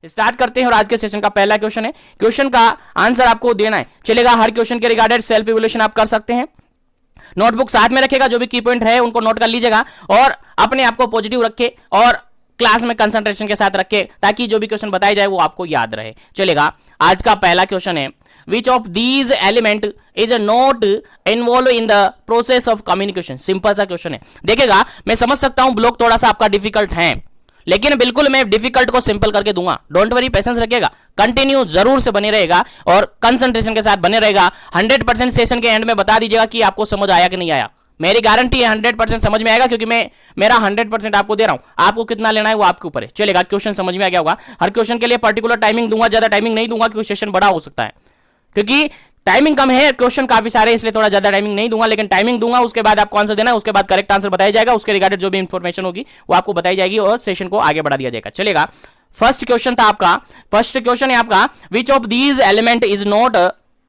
Start करते हैं और आज के सेशन का पहला क्वेश्चन है। क्वेश्चन का आंसर आपको देना है, चलेगा। हर क्वेश्चन के रिगार्डेड सेल्फ इवैल्यूएशन आप कर सकते हैं। नोटबुक साथ में रखेगा, जो भी की पॉइंट है उनको नोट कर लीजिएगा और अपने आप को पॉजिटिव रखे और क्लास में कंसंट्रेशन के साथ रखे, ताकि जो भी क्वेश्चन बताया जाए वो आपको याद रहे, चलेगा। आज का पहला क्वेश्चन है, विच of these element is not involve in the process of communication. Simple सा क्वेश्चन है। देखिएगा, मैं समझ सकता हूं ब्लॉक थोड़ा सा आपका डिफिकल्ट है, लेकिन बिल्कुल मैं डिफिकल्ट को सिंपल करके दूंगा। डोंट वरी, पेशेंस रखिएगा, कंटिन्यू जरूर से बने रहेगा और कंसंट्रेशन के साथ बने रहेगा। 100% सेशन के एंड में बता दीजिएगा कि आपको समझ आया कि नहीं आया। मेरी गारंटी है 100% समझ में आएगा, क्योंकि मैं मेरा 100% आपको दे रहा हूं। आपको कितना लेना है वो आपके ऊपर है, चलेगा। क्वेश्चन समझ में आ गया होगा। हर क्वेश्चन के लिए पर्टिकुलर टाइमिंग दूंगा, ज्यादा टाइमिंग नहीं दूंगा, क्योंकि सेशन बड़ा हो सकता है। क्योंकि टाइमिंग कम है, क्वेश्चन काफी सारे, इसलिए थोड़ा ज्यादा टाइमिंग नहीं दूंगा, लेकिन टाइमिंग दूंगा। उसके बाद आपको आंसर देना है, उसके बाद करेक्ट आंसर बताया जाएगा, उसके रिगार्डेड जो भी इंफॉर्मेशन होगी वो आपको बताई जाएगी और सेशन को आगे बढ़ा दिया जाएगा, चलेगा। फर्स्ट क्वेश्चन था आपका, फर्स्ट क्वेश्चन है आपका, विच of these element is not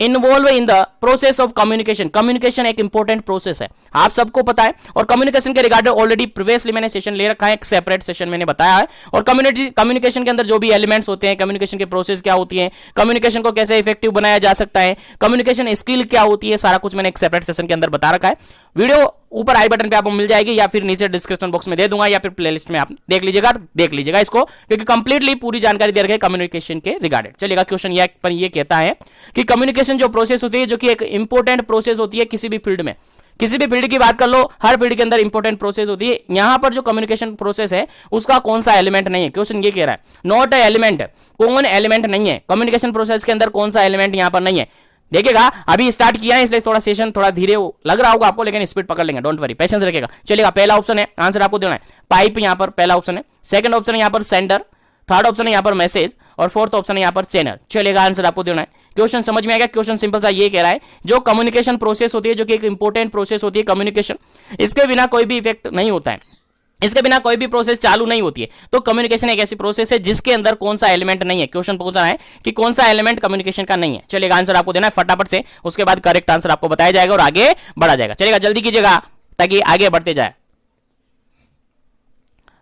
involve in the process of communication. Communication एक इंपॉर्टेंट प्रोसेस है, आप सबको पता है। और कम्युनिकेशन के रिगार्डेड ऑलरेडी प्रीवियसली मैंने सेशन ले रखा है, एक सेपरेट सेशन मैंने बताया है। और कम्युनिकेशन के अंदर जो भी एलिमेंट्स होते हैं, कम्युनिकेशन के प्रोसेस क्या होती है, कम्युनिकेशन को कैसे इफेक्टिव बनाया जा सकता है, कम्युनिकेशन स्किल क्या होती है, सारा कुछ मैंने एक सेपरेट सेशन के अंदर बता रखा है। वीडियो ऊपर आई बटन पे आपको मिल जाएगी, या फिर नीचे डिस्क्रिप्शन बॉक्स में दे दूंगा, या फिर प्लेलिस्ट में आप देख लीजिएगा इसको, क्योंकि कंप्लीटली पूरी जानकारी दे रखी है कम्युनिकेशन के रिगार्डेड, चलेगा। क्वेश्चन ये कहता है कि कम्युनिकेशन जो प्रोसेस होती है, जो कि एक इंपॉर्टेंट प्रोसेस होती है किसी भी फील्ड में, किसी भी फील्ड की बात कर लो, हर फील्ड के अंदर इंपॉर्टेंट प्रोसेस होती है। यहां पर जो कम्युनिकेशन प्रोसेस है उसका कौन सा एलिमेंट नहीं है, क्वेश्चन ये कह रहा है। नॉट ए एलिमेंट, कौन एलिमेंट नहीं है कम्युनिकेशन प्रोसेस के अंदर, कौन सा एलिमेंट यहां पर नहीं है। देखिएगा, अभी स्टार्ट किया है इसलिए थोड़ा सेशन थोड़ा धीरे लग रहा होगा आपको, लेकिन स्पीड पकड़ लेंगे, डोंट वरी, पेशेंस रखिएगा, चलेगा। पहला ऑप्शन है, आंसर आपको देना है पाइप, यहां पर पहला ऑप्शन है। सेकंड ऑप्शन है यहां पर सेंडर, थर्ड ऑप्शन है यहां पर मैसेज, और फोर्थ ऑप्शन है यहां पर चैनल, चलेगा। आंसर आपको देना है। क्वेश्चन समझ में आएगा। क्वेश्चन सिंपल सा ये कह रहा है, जो कम्युनिकेशन प्रोसेस होती है, जो कि एक इंपॉर्टेंट प्रोसेस होती है कम्युनिकेशन, इसके बिना कोई भी इफेक्ट नहीं होता है, इसके बिना कोई भी प्रोसेस चालू नहीं होती है। तो कम्युनिकेशन एक ऐसी प्रोसेस है जिसके अंदर कौन सा एलिमेंट नहीं है। क्वेश्चन पूछ रहा है कि कौन सा एलिमेंट कम्युनिकेशन का नहीं है, चलेगा। आंसर आपको देना है फटाफट से, उसके बाद करेक्ट आंसर आपको बताया जाएगा और आगे बढ़ा जाएगा, चलेगा। जल्दी कीजिएगा ताकि आगे बढ़ते जाए,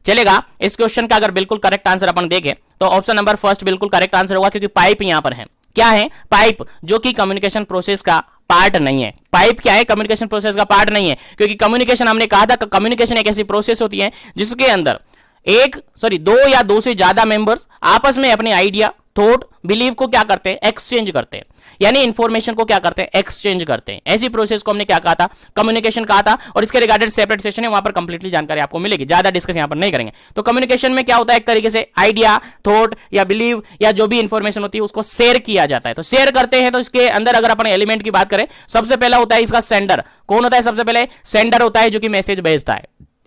चलेगा। इस क्वेश्चन का अगर बिल्कुल करेक्ट आंसर अपन देखें तो ऑप्शन नंबर फर्स्ट बिल्कुल करेक्ट आंसर होगा, क्योंकि पाइप यहां पर है। क्या है? पाइप, जो कि कम्युनिकेशन प्रोसेस का पार्ट नहीं है। पाइप क्या है? कम्युनिकेशन प्रोसेस का पार्ट नहीं है, क्योंकि कम्युनिकेशन हमने कहा था, कम्युनिकेशन एक ऐसी प्रोसेस होती है जिसके अंदर दो या दो से ज्यादा मेंबर्स आपस में अपने आइडिया, थॉट, बिलीव को क्या करते हैं, एक्सचेंज करते हैं, यानी इंफॉर्मेशन को क्या करते हैं, एक्सचेंज करते हैं। ऐसी प्रोसेस को हमने क्या कहा था, कम्युनिकेशन कहा था। और इसके रिगार्डेड सेपरेट सेशन है, वहां पर कंप्लीटली जानकारी आपको मिलेगी, ज्यादा डिस्कस यहां पर नहीं करेंगे। तो कम्युनिकेशन में क्या होता है, एक तरीके से आइडिया, थॉट या बिलीव या जो भी इंफॉर्मेशन होती है उसको शेयर किया जाता है। तो शेयर करते हैं, तो इसके अंदर अगर अपन एलिमेंट की बात करें, सबसे पहला होता है इसका सेंडर। कौन होता है सबसे पहले? सेंडर होता है, जो कि मैसेज भेजता है।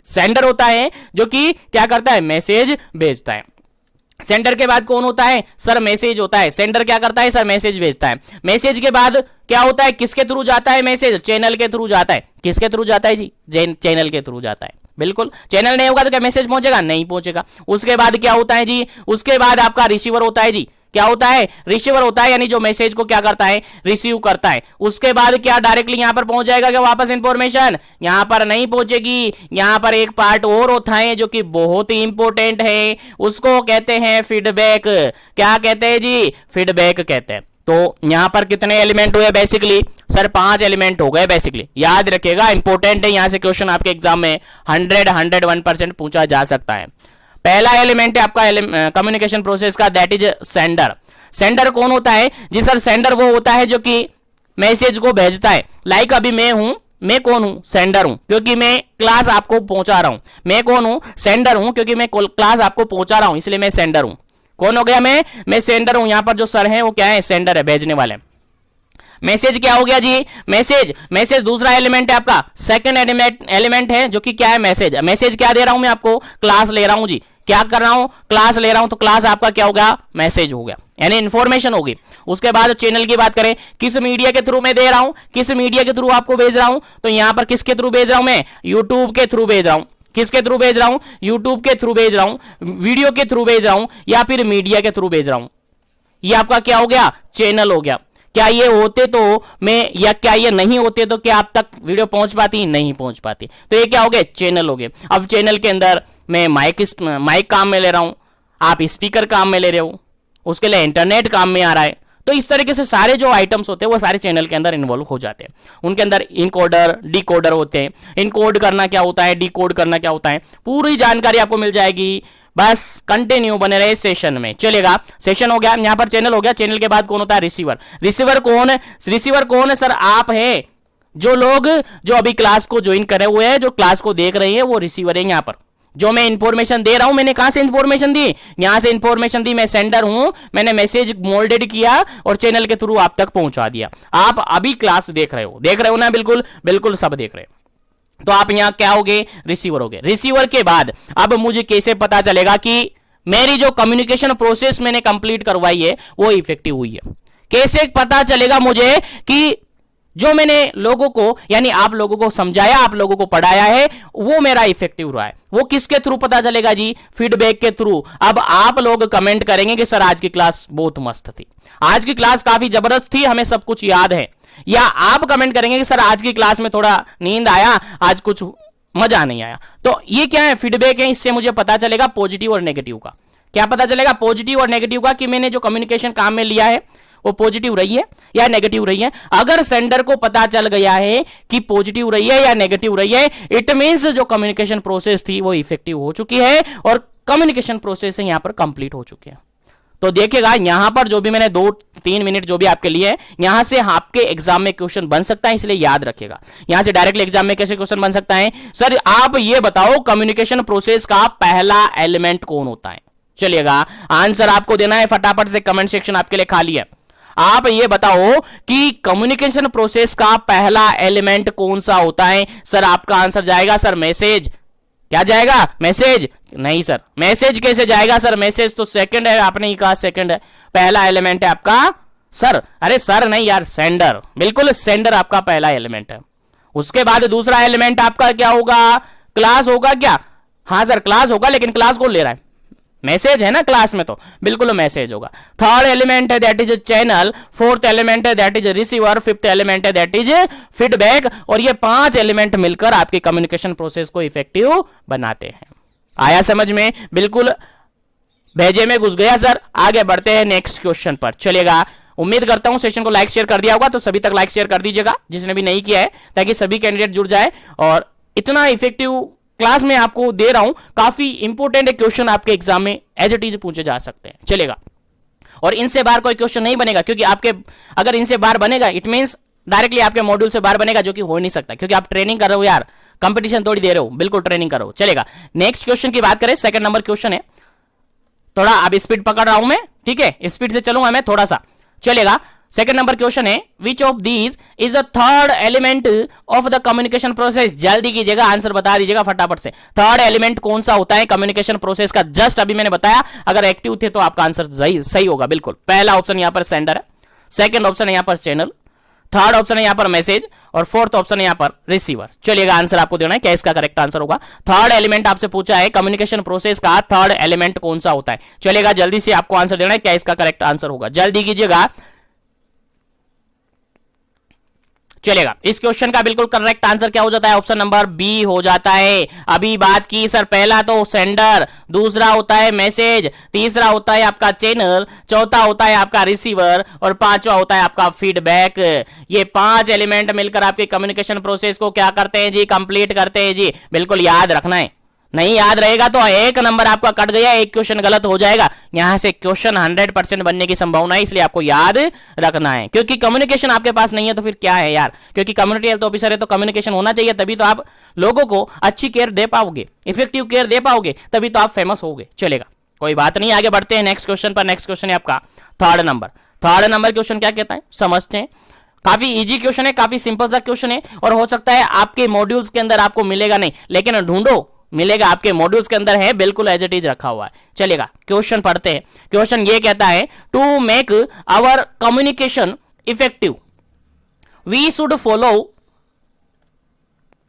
सेंडर होता है जो कि क्या करता है, मैसेज भेजता है। सेंडर के बाद कौन होता है? सर मैसेज होता है। सेंडर क्या करता है? सर मैसेज भेजता है। मैसेज के बाद क्या होता है, किसके थ्रू जाता है मैसेज? चैनल के थ्रू जाता है। किसके थ्रू जाता है जी? चैनल के थ्रू जाता है। बिल्कुल, चैनल नहीं होगा तो क्या मैसेज पहुंचेगा? नहीं पहुंचेगा। उसके बाद क्या होता है जी? उसके बाद आपका रिसीवर होता है जी। क्या होता है? रिसीवर होता है, यानी जो मैसेज को क्या करता है, रिसीव करता है। उसके बाद क्या डायरेक्टली यहां पर पहुंच जाएगा क्या वापस इंफॉर्मेशन? यहां पर नहीं पहुंचेगी। यहां पर एक पार्ट और होता है जो कि बहुत ही इंपॉर्टेंट है, उसको कहते हैं फीडबैक। क्या कहते हैं जी? फीडबैक कहते हैं। तो यहां पर कितने एलिमेंट हुए बेसिकली? सर 5 एलिमेंट हो गए बेसिकली, याद रखिएगा, इंपॉर्टेंट है। यहां से क्वेश्चन आपके एग्जाम में 101% पूछा जा सकता है। पहला एलिमेंट है आपका कम्युनिकेशन प्रोसेस का, दैट इज सेंडर। सेंडर कौन होता है जी? सर सेंडर वो होता है जो कि मैसेज को भेजता है। लाइक अभी मैं हूं, मैं कौन हूं? सेंडर हूं, क्योंकि मैं क्लास आपको पहुंचा रहा हूं। मैं कौन हूं? सेंडर हूं, क्योंकि मैं क्लास आपको पहुंचा रहा हूं, इसलिए मैं सेंडर हूं। कौन हो गया? मैं सेंडर हूं। यहां पर जो सर है वो क्या है? सेंडर है, भेजने वाले। मैसेज क्या हो गया जी? मैसेज दूसरा एलिमेंट है आपका, सेकंड एलिमेंट है जो कि क्या है? मैसेज क्या दे रहा हूं मैं आपको? क्लास ले रहा हूं जी। क्या कर रहा हूं? क्लास ले रहा हूं। तो क्लास आपका क्या हो गया? मैसेज हो गया, यानी इंफॉर्मेशन होगी। उसके बाद चैनल की बात करें, किस मीडिया के थ्रू मैं दे रहा हूं, किस मीडिया के थ्रू आपको भेज रहा हूं? तो यहां पर किसके थ्रू भेज रहा हूं मैं? यूट्यूब के थ्रू भेज रहा हूं। किसके थ्रू भेज रहा हूं? यूट्यूब के थ्रू भेज रहा हूं, वीडियो के थ्रू भेज रहा हूं, या फिर मीडिया के थ्रू भेज रहा हूं। ये आपका क्या हो गया? चैनल हो गया। क्या ये होते तो मैं, या क्या ये नहीं होते तो क्या आप तक वीडियो पहुंच पाती? नहीं पहुंच पाती। तो ये क्या हो गए? चैनल हो गए। अब चैनल के अंदर मैं माइक काम में ले रहा हूं, आप स्पीकर काम में ले रहे हो, उसके लिए इंटरनेट काम में आ रहा है। तो इस तरीके से सारे जो आइटम्स होते हैं वो सारे चैनल के अंदर इन्वॉल्व हो जाते हैं। उनके अंदर इनकोडर, डिकोडर होते हैं। इनकोड करना क्या होता है, डिकोड करना क्या होता है, पूरी जानकारी आपको मिल जाएगी। बस कंटिन्यू बने रहे सेशन में। चलेगा, सेशन हो गया, यहां पर चैनल हो गया। चैनल के बाद कौन होता है, रिसीवर। रिसीवर कौन है, रिसीवर कौन है सर, आप है। जो लोग जो अभी क्लास को ज्वाइन करे हुए हैं, जो क्लास को देख रहे हैं, वो रिसीवर है। यहां पर जो मैं इंफॉर्मेशन दे रहा हूं, मैंने कहां से इंफॉर्मेशन दी, यहां से इंफॉर्मेशन दी। मैं सेंडर हूं, मैंने मैसेज मोल्डेड किया और चैनल के थ्रू आप तक पहुंचा दिया। आप अभी क्लास देख रहे हो ना, बिल्कुल बिल्कुल सब देख रहे हो। तो आप यहां क्या होगे, रिसीवर होगे। रिसीवर के बाद अब मुझे कैसे पता चलेगा कि मेरी जो कम्युनिकेशन प्रोसेस मैंने कंप्लीट करवाई है वो इफेक्टिव हुई है। कैसे पता चलेगा मुझे कि जो मैंने लोगों को, यानी आप लोगों को समझाया, आप लोगों को पढ़ाया है, वो मेरा इफेक्टिव रहा है। वो किसके थ्रू पता चलेगा जी, फीडबैक के थ्रू। अब आप लोग कमेंट करेंगे कि सर आज की क्लास बहुत मस्त थी, आज की क्लास काफी जबरदस्त थी, हमें सब कुछ याद है। या आप कमेंट करेंगे कि सर आज की क्लास में थोड़ा नींद आया, आज कुछ मजा नहीं आया। तो ये क्या है, फीडबैक है। इससे मुझे पता चलेगा पॉजिटिव और नेगेटिव का। क्या पता चलेगा, पॉजिटिव और नेगेटिव का, कि मैंने जो कम्युनिकेशन काम में लिया है वो पॉजिटिव रही है या नेगेटिव रही है। अगर सेंडर को पता चल गया है कि पॉजिटिव रही है या नेगेटिव रही है, इट मींस जो कम्युनिकेशन प्रोसेस थी वो इफेक्टिव हो चुकी है और कम्युनिकेशन प्रोसेस यहां पर कंप्लीट हो चुकी है। तो देखिएगा यहां पर जो भी मैंने 2-3 मिनट जो भी आपके लिए है, यहां से आपके एग्जाम में क्वेश्चन बन सकता है, इसलिए याद रखिएगा। यहां से डायरेक्टली एग्जाम में कैसे क्वेश्चन बन सकता है, सर आप ये बताओ कम्युनिकेशन प्रोसेस का पहला एलिमेंट कौन होता है। चलिएगा, आंसर आपको देना है, फटाफट से कमेंट सेक्शन आपके लिए खाली है। आप ये बताओ कि कम्युनिकेशन प्रोसेस का पहला एलिमेंट कौन सा होता है। सर आपका आंसर जाएगा सर मैसेज। क्या जाएगा, मैसेज। नहीं सर, मैसेज कैसे जाएगा सर, मैसेज तो सेकंड है, आपने ही कहा सेकंड है। पहला एलिमेंट है आपका सर, अरे सर नहीं यार, सेंडर। बिल्कुल सेंडर आपका पहला एलिमेंट है। उसके बाद दूसरा एलिमेंट आपका क्या होगा, क्लास होगा क्या। हाँ सर क्लास होगा, लेकिन क्लास कौन ले रहा है, मैसेज है ना क्लास में, तो बिल्कुल मैसेज होगा। थर्ड एलिमेंट है that is channel, fourth element है that is receiver, fifth element है दैट इज फीडबैक। और ये 5 एलिमेंट मिलकर आपके कम्युनिकेशन प्रोसेस को इफेक्टिव बनाते हैं। आया समझ में, बिल्कुल भेजे में घुस गया सर। आगे बढ़ते हैं नेक्स्ट क्वेश्चन पर। चलिएगा, उम्मीद करता हूं सेशन को लाइक शेयर कर दिया होगा, तो सभी तक लाइक शेयर कर दीजिएगा जिसने भी नहीं किया है, ताकि सभी कैंडिडेट जुड़ जाए। और इतना इफेक्टिव क्लास में आपको दे रहा हूं, काफी इंपोर्टेंट क्वेश्चन आपके एग्जाम में एज इट इज पूछे जा सकते हैं। चलेगा, और इनसे बाहर कोई क्वेश्चन नहीं बनेगा, क्योंकि आपके अगर इनसे बाहर बनेगा इट मींस डायरेक्टली आपके मॉड्यूल से बाहर बनेगा, जो कि हो नहीं सकता, क्योंकि आप ट्रेनिंग कर रहे हो यार, कंपटीशन थोड़ी दे रहे हो, बिल्कुल ट्रेनिंग करो। चलेगा, नेक्स्ट क्वेश्चन की बात करें, सेकंड नंबर क्वेश्चन है। थोड़ा अब स्पीड पकड़ रहा हूं मैं, ठीक है, स्पीड से चलूंगा मैं थोड़ा सा। चलेगा, सेकंड नंबर क्वेश्चन है, विच of these is the third element of the communication process. जल्दी कीजिएगा, आंसर बता दीजिएगा फटाफट से। थर्ड एलिमेंट कौन सा होता है कम्युनिकेशन प्रोसेस का, जस्ट अभी मैंने बताया। अगर एक्टिव थे तो आपका आंसर सही होगा बिल्कुल। पहला ऑप्शन यहां पर सेंडर है, सेकंड ऑप्शन है यहां पर चैनल, थर्ड ऑप्शन है यहां पर मैसेज, और फोर्थ ऑप्शन है यहां पर रिसीवर। चलिएगा, आंसर आपको देना है, क्या इसका करेक्ट आंसर होगा। थर्ड एलिमेंट आपसे पूछा है कम्युनिकेशन प्रोसेस का थर्ड एलिमेंट कौन सा होता है। चलेगा, जल्दी से आपको आंसर देना है, क्या इसका करेक्ट आंसर होगा, जल्दी कीजिएगा। चलेगा, इस क्वेश्चन का बिल्कुल करेक्ट आंसर क्या हो जाता है, ऑप्शन नंबर बी हो जाता है। अभी बात की सर, पहला तो सेंडर, दूसरा होता है मैसेज, तीसरा होता है आपका चैनल, चौथा होता है आपका रिसीवर, और पांचवा होता है आपका फीडबैक। ये 5 एलिमेंट मिलकर आपके कम्युनिकेशन प्रोसेस को क्या करते हैं जी, कंप्लीट करते हैं जी। बिल्कुल याद रखना है, नहीं याद रहेगा तो एक नंबर आपका कट गया, एक क्वेश्चन गलत हो जाएगा। यहां से क्वेश्चन 100% बनने की संभावना है, इसलिए आपको याद रखना है। क्योंकि कम्युनिकेशन आपके पास नहीं है तो फिर क्या है यार, क्योंकि कम्युनिटी हेल्थ ऑफिसर है तो कम्युनिकेशन होना चाहिए, तभी तो आप लोगों को अच्छी केयर दे पाओगे, इफेक्टिव केयर दे पाओगे, तभी तो आप फेमस होगे। चलेगा, कोई बात नहीं, आगे बढ़ते हैं नेक्स्ट क्वेश्चन पर। नेक्स्ट क्वेश्चन है आपका थर्ड नंबर क्वेश्चन क्या कहता है, समझते हैं। काफी इजी क्वेश्चन है, काफी सिंपल सा क्वेश्चन है, और हो सकता है आपके मॉड्यूल्स के अंदर आपको मिलेगा नहीं, लेकिन ढूंढो मिलेगा, आपके मॉड्यूल्स के अंदर है, बिल्कुल एज इट इज रखा हुआ है। चलेगा, क्वेश्चन पढ़ते हैं। क्वेश्चन ये कहता है, to make our communication effective we should follow,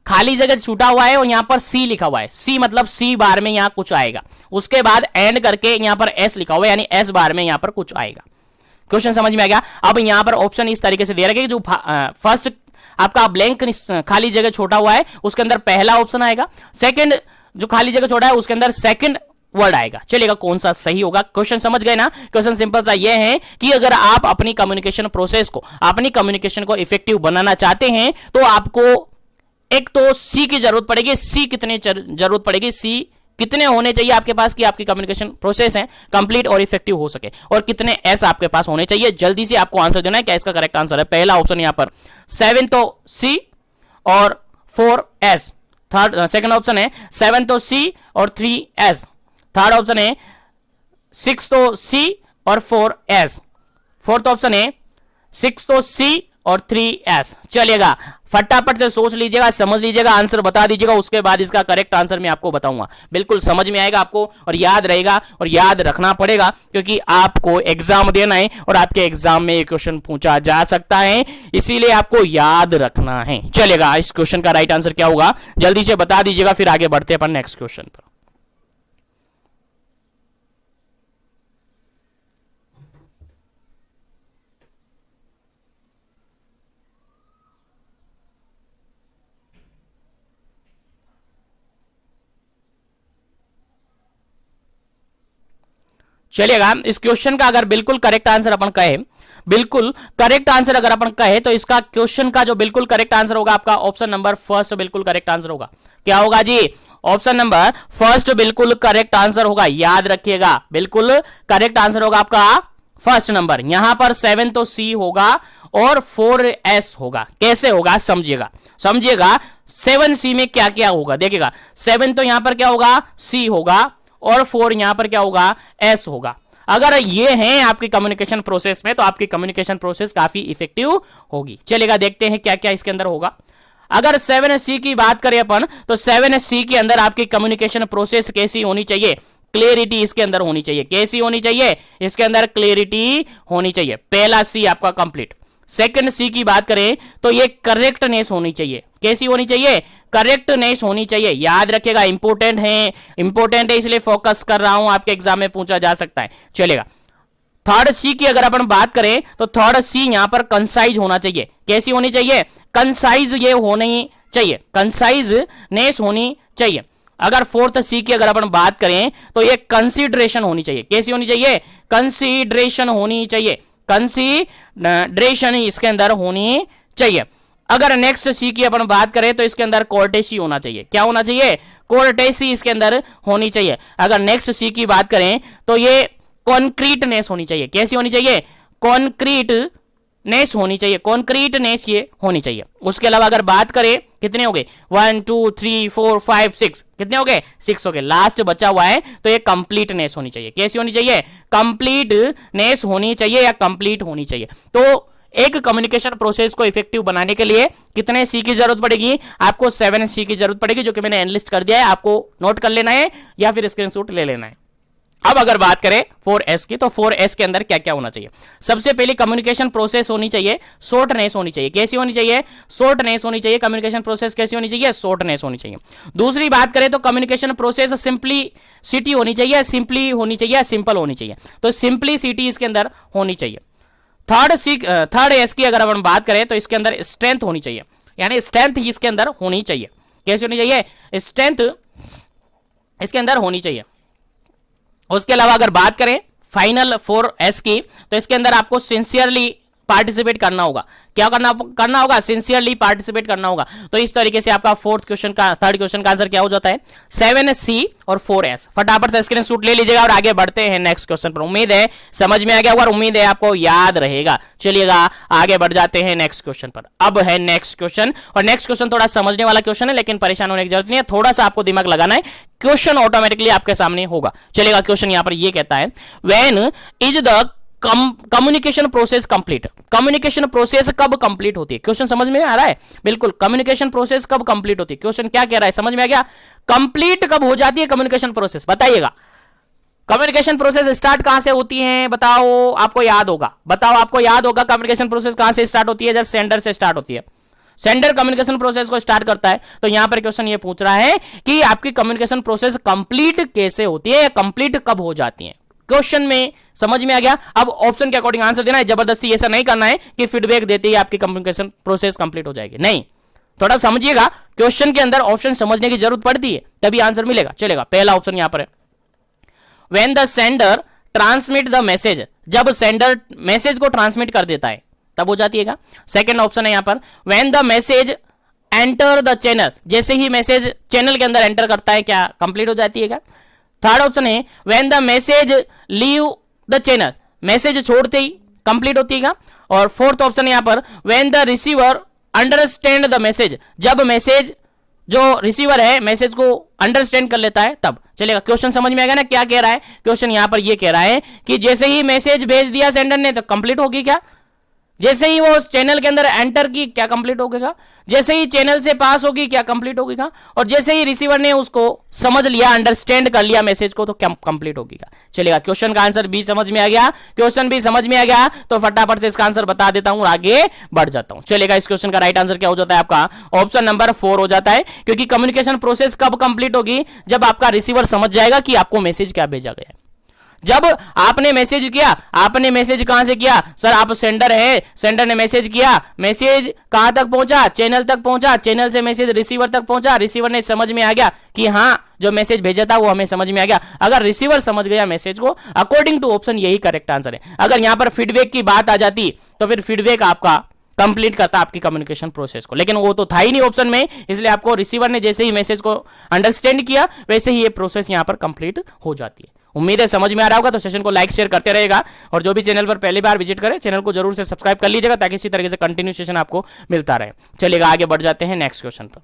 खाली जगह छूटा हुआ है और यहां पर सी लिखा हुआ है, सी मतलब सी बार में यहां कुछ आएगा, उसके बाद एंड करके यहां पर एस लिखा हुआ है, यानी एस बार में यहां पर कुछ आएगा। क्वेश्चन समझ में आ गया। अब यहां पर ऑप्शन इस तरीके से दे रखे, जो फर्स्ट आपका ब्लैंक खाली जगह छोटा हुआ है उसके अंदर पहला ऑप्शन आएगा, सेकंड जो खाली जगह छोटा है उसके अंदर सेकंड वर्ड आएगा। चलेगा, कौन सा सही होगा? क्वेश्चन समझ गए ना? क्वेश्चन सिंपल सा ये है कि अगर आप अपनी कम्युनिकेशन प्रोसेस को, अपनी कम्युनिकेशन को इफेक्टिव बनाना चाहते हैं तो आपको एक तो सी की जरूरत पड़ेगी। सी कितने जरूरत पड़ेगी? सी कितने होने चाहिए आपके पास कि आपकी कम्युनिकेशन प्रोसेस है कंप्लीट और इफेक्टिव हो सके, और कितने एस आपके पास होने चाहिए? जल्दी से आपको आंसर देना है। क्या इसका करेक्ट आंसर है? पहला ऑप्शन यहां पर 7 तो सी और 4 एस। थर्ड सेकंड ऑप्शन है 7 तो सी और 3 एस। थर्ड ऑप्शन है 6 तो सी और 4 एस। फोर्थ ऑप्शन है 6 तो सी और 3 एस। चलिएगा, फटाफट से सोच लीजिएगा, समझ लीजिएगा, आंसर बता दीजिएगा, उसके बाद इसका करेक्ट आंसर मैं आपको बताऊंगा। बिल्कुल समझ में आएगा आपको और याद रहेगा और याद रखना पड़ेगा, क्योंकि आपको एग्जाम देना है और आपके एग्जाम में ये क्वेश्चन पूछा जा सकता है, इसीलिए आपको याद रखना है। चलेगा, इस क्वेश्चन का राइट आंसर क्या होगा जल्दी से बता दीजिएगा, फिर आगे बढ़ते हैं अपन नेक्स्ट क्वेश्चन पर। चलिएगा, इस क्वेश्चन का अगर बिल्कुल करेक्ट आंसर अपन कहे, बिल्कुल करेक्ट आंसर अगर अपन कहे तो इसका क्वेश्चन का जो बिल्कुल करेक्ट आंसर होगा आपका ऑप्शन नंबर फर्स्ट बिल्कुल करेक्ट आंसर होगा। क्या होगा जी? ऑप्शन नंबर फर्स्ट बिल्कुल करेक्ट आंसर होगा। याद रखिएगा, बिल्कुल करेक्ट आंसर होगा आपका फर्स्ट नंबर। यहां पर 7 तो सी होगा और 4 एस होगा। कैसे होगा समझिएगा, समझिएगा 7 सी में क्या क्या होगा देखिएगा। 7 तो यहां पर क्या होगा? सी होगा और 4 यहां पर क्या होगा? एस होगा। अगर ये हैं आपकी कम्युनिकेशन प्रोसेस में तो आपकी कम्युनिकेशन प्रोसेस काफी इफेक्टिव होगी। चलेगा, देखते हैं क्या क्या इसके अंदर होगा। अगर 7C की बात करें अपन तो 7C के अंदर आपकी कम्युनिकेशन प्रोसेस कैसी होनी चाहिए? क्लियरिटी इसके अंदर होनी चाहिए। कैसी होनी चाहिए? इसके अंदर क्लियरिटी होनी चाहिए। पहला सी आपका कंप्लीट। सेकंड सी की बात करें तो ये करेक्टनेस होनी चाहिए। कैसी होनी चाहिए? करेक्टनेस होनी चाहिए। याद रखिएगा, इंपोर्टेंट है इसलिए फोकस कर रहा हूं, आपके एग्जाम में पूछा जा सकता है। चलेगा, थर्ड सी की अगर अपन बात करें तो थर्ड सी यहां पर कंसाइज होना चाहिए। कैसी होनी चाहिए? कंसाइज ये होनी चाहिए, कंसाइजनेस होनी चाहिए। अगर फोर्थ सी की अगर अपन बात करें तो ये कंसीडरेशन होनी चाहिए। कैसी होनी चाहिए? कंसीडरेशन होनी चाहिए, कंसीडरेशन इसके अंदर होनी चाहिए। अगर नेक्स्ट सी की अपन बात करें तो इसके अंदर कोर्टेसी होना चाहिए। क्या होना चाहिए? कोर्टेसी इसके अंदर होनी चाहिए। अगर नेक्स्ट सी की बात करें तो ये कॉन्क्रीटनेस होनी चाहिए। कैसी होनी चाहिए? कॉन्क्रीटनेस होनी चाहिए, कॉन्क्रीटनेस ये होनी चाहिए। उसके अलावा अगर बात करें कितने हो गए? 1 2 3 4 5 6, कितने हो गए? 6 हो गए। लास्ट बचा हुआ है तो ये कंप्लीटनेस होनी चाहिए। कैसी होनी चाहिए? कंप्लीटनेस होनी चाहिए या कंप्लीट होनी चाहिए। तो एक कम्युनिकेशन प्रोसेस को इफेक्टिव बनाने के लिए कितने सी की जरूरत पड़ेगी? आपको 7C की जरूरत पड़ेगी, जो कि मैंने एनलिस्ट कर दिया है, आपको नोट कर लेना है या फिर स्क्रीनशॉट ले लेना है। अब अगर बात करें 4S की तो 4S के अंदर क्या क्या होना चाहिए? सबसे पहले कम्युनिकेशन प्रोसेस होनी चाहिए, शॉर्टनेस होनी चाहिए। कैसी होनी चाहिए? शॉर्टनेस होनी चाहिए। कम्युनिकेशन प्रोसेस कैसी होनी चाहिए? शॉर्टनेस होनी चाहिए। दूसरी बात करें तो कम्युनिकेशन प्रोसेस सिंपलिसिटी होनी चाहिए, सिंपली होनी चाहिए, सिंपल होनी चाहिए। तो सिंपलिसिटी इसके अंदर होनी चाहिए। थर्ड एस की अगर अपन बात करें तो इसके अंदर स्ट्रेंथ होनी चाहिए, यानी स्ट्रेंथ इसके अंदर होनी चाहिए। कैसे होनी चाहिए? स्ट्रेंथ इसके अंदर होनी चाहिए। उसके अलावा अगर बात करें फाइनल 4S की तो इसके अंदर आपको सिंसियरली पार्टिसिपेट करना होगा। क्या करना होगा? सिंसियरली पार्टिसिपेट करना होगा। तो इस तरीके से आपका थर्ड क्वेश्चन का आंसर क्या हो जाता है? 7C और 4S। फटाफट से स्क्रीनशॉट ले लीजिएगा और आगे बढ़ते हैं नेक्स्ट क्वेश्चन पर। उम्मीद है समझ में आ गया होगा और उम्मीद है आपको याद रहेगा। चलिएगा, आगे बढ़ जाते हैं नेक्स्ट क्वेश्चन पर। अब है नेक्स्ट क्वेश्चन, और नेक्स्ट क्वेश्चन थोड़ा समझने वाला क्वेश्चन है, लेकिन परेशान होने की जरूरत नहीं है, थोड़ा सा आपको दिमाग लगाना है, क्वेश्चन ऑटोमेटिकली आपके सामने होगा। चलेगा, क्वेश्चन यहां पर ये कहता है, when is the communication process complete. Communication process कब कंप्लीट होती है? क्वेश्चन समझ में आ रहा है? बिल्कुल, कम्युनिकेशन प्रोसेस कब कंप्लीट होती है? क्वेश्चन क्या कह रहा है, समझ में आ गया? कंप्लीट कब हो जाती है कम्युनिकेशन प्रोसेस? बताइएगा। कम्युनिकेशन प्रोसेस स्टार्ट कहां से होती है? बताओ, आपको याद होगा। बताओ, आपको याद होगा कम्युनिकेशन प्रोसेस कहां से स्टार्ट होती है? जब सेंडर से स्टार्ट होती है। सेंडर कम्युनिकेशन प्रोसेस को स्टार्ट करता है। तो यहां पर क्वेश्चन ये पूछ रहा है कि आपकी कम्युनिकेशन प्रोसेस कंप्लीट कैसे होती है, कंप्लीट कब हो जाती है? क्वेश्चन में समझ में आ गया। अब ऑप्शन के अकॉर्डिंग आंसर देना है, जबरदस्ती ऐसा नहीं करना है कि फीडबैक देते ही आपकी कम्युनिकेशन प्रोसेस कंप्लीट हो जाएगी। नहीं, थोड़ा समझिएगा, क्वेश्चन के अंदर ऑप्शन समझने की जरूरत पड़ती है, तभी आंसर मिलेगा। चलेगा, पहला ऑप्शन यहां पर है when the sender transmit the message, जब सेंडर मैसेज को ट्रांसमिट कर देता है तब हो जाती है। सेकंड ऑप्शन है यहां पर when the message enter the channel, जैसे ही मैसेज चैनल के अंदर एंटर करता है क्या कंप्लीट हो जाती है क्या। थर्ड ऑप्शन है when the message leave the channel, message छोड़ते ही कंप्लीट होती है। और फोर्थ ऑप्शन है यहां पर when the receiver understand the message, जब मैसेज जो रिसीवर है मैसेज को अंडरस्टैंड कर लेता है तब चलेगा। क्वेश्चन समझ में आएगा ना क्या कह रहा है। क्वेश्चन यहां पर ये कह रहा है कि जैसे ही मैसेज भेज दिया सेंडर ने तो कंप्लीट होगी क्या, जैसे ही वो चैनल के अंदर एंटर की क्या कंप्लीट होगा, जैसे ही चैनल से पास होगी क्या कंप्लीट होगा, और जैसे ही रिसीवर ने उसको समझ लिया अंडरस्टैंड कर लिया मैसेज को तो क्या कंप्लीट होगी। चलेगा, क्वेश्चन का आंसर बी समझ में आ गया। क्वेश्चन भी समझ में आ गया तो फटाफट से इसका आंसर बता देता हूं और आगे बढ़ जाता हूं। चलेगा, इस क्वेश्चन का राइट आंसर क्या हो जाता है आपका ऑप्शन नंबर 4 हो जाता है, क्योंकि कम्युनिकेशन प्रोसेस कब कंप्लीट होगी, जब आपका रिसीवर समझ जाएगा कि आपको मैसेज क्या भेजा गया है। जब आपने मैसेज किया, आपने मैसेज कहां से किया, सर आप सेंडर है, सेंडर ने मैसेज किया, मैसेज कहां तक पहुंचा, चैनल तक पहुंचा, चैनल से मैसेज रिसीवर तक पहुंचा, रिसीवर ने समझ में आ गया कि हां जो मैसेज भेजा था वो हमें समझ में आ गया। अगर रिसीवर समझ गया मैसेज को, अकॉर्डिंग टू ऑप्शन यही करेक्ट आंसर है। अगर यहां पर फीडबैक की बात आ जाती तो फिर फीडबैक आपका कंप्लीट करता आपकी कम्युनिकेशन प्रोसेस को, लेकिन वो तो था ही नहीं ऑप्शन में, इसलिए आपको रिसीवर ने जैसे ही मैसेज को अंडरस्टैंड किया वैसे ही ये प्रोसेस यहां पर कंप्लीट हो जाती है। उम्मीद है समझ में आ रहा होगा, तो सेशन को लाइक शेयर करते रहेगा और जो भी चैनल पर पहली बार विजिट करे चैनल को जरूर से सब्सक्राइब कर लीजिएगा ताकि इसी तरीके से कंटिन्यू सेशन आपको मिलता रहे। चलिएगा आगे बढ़ जाते हैं नेक्स्ट क्वेश्चन पर।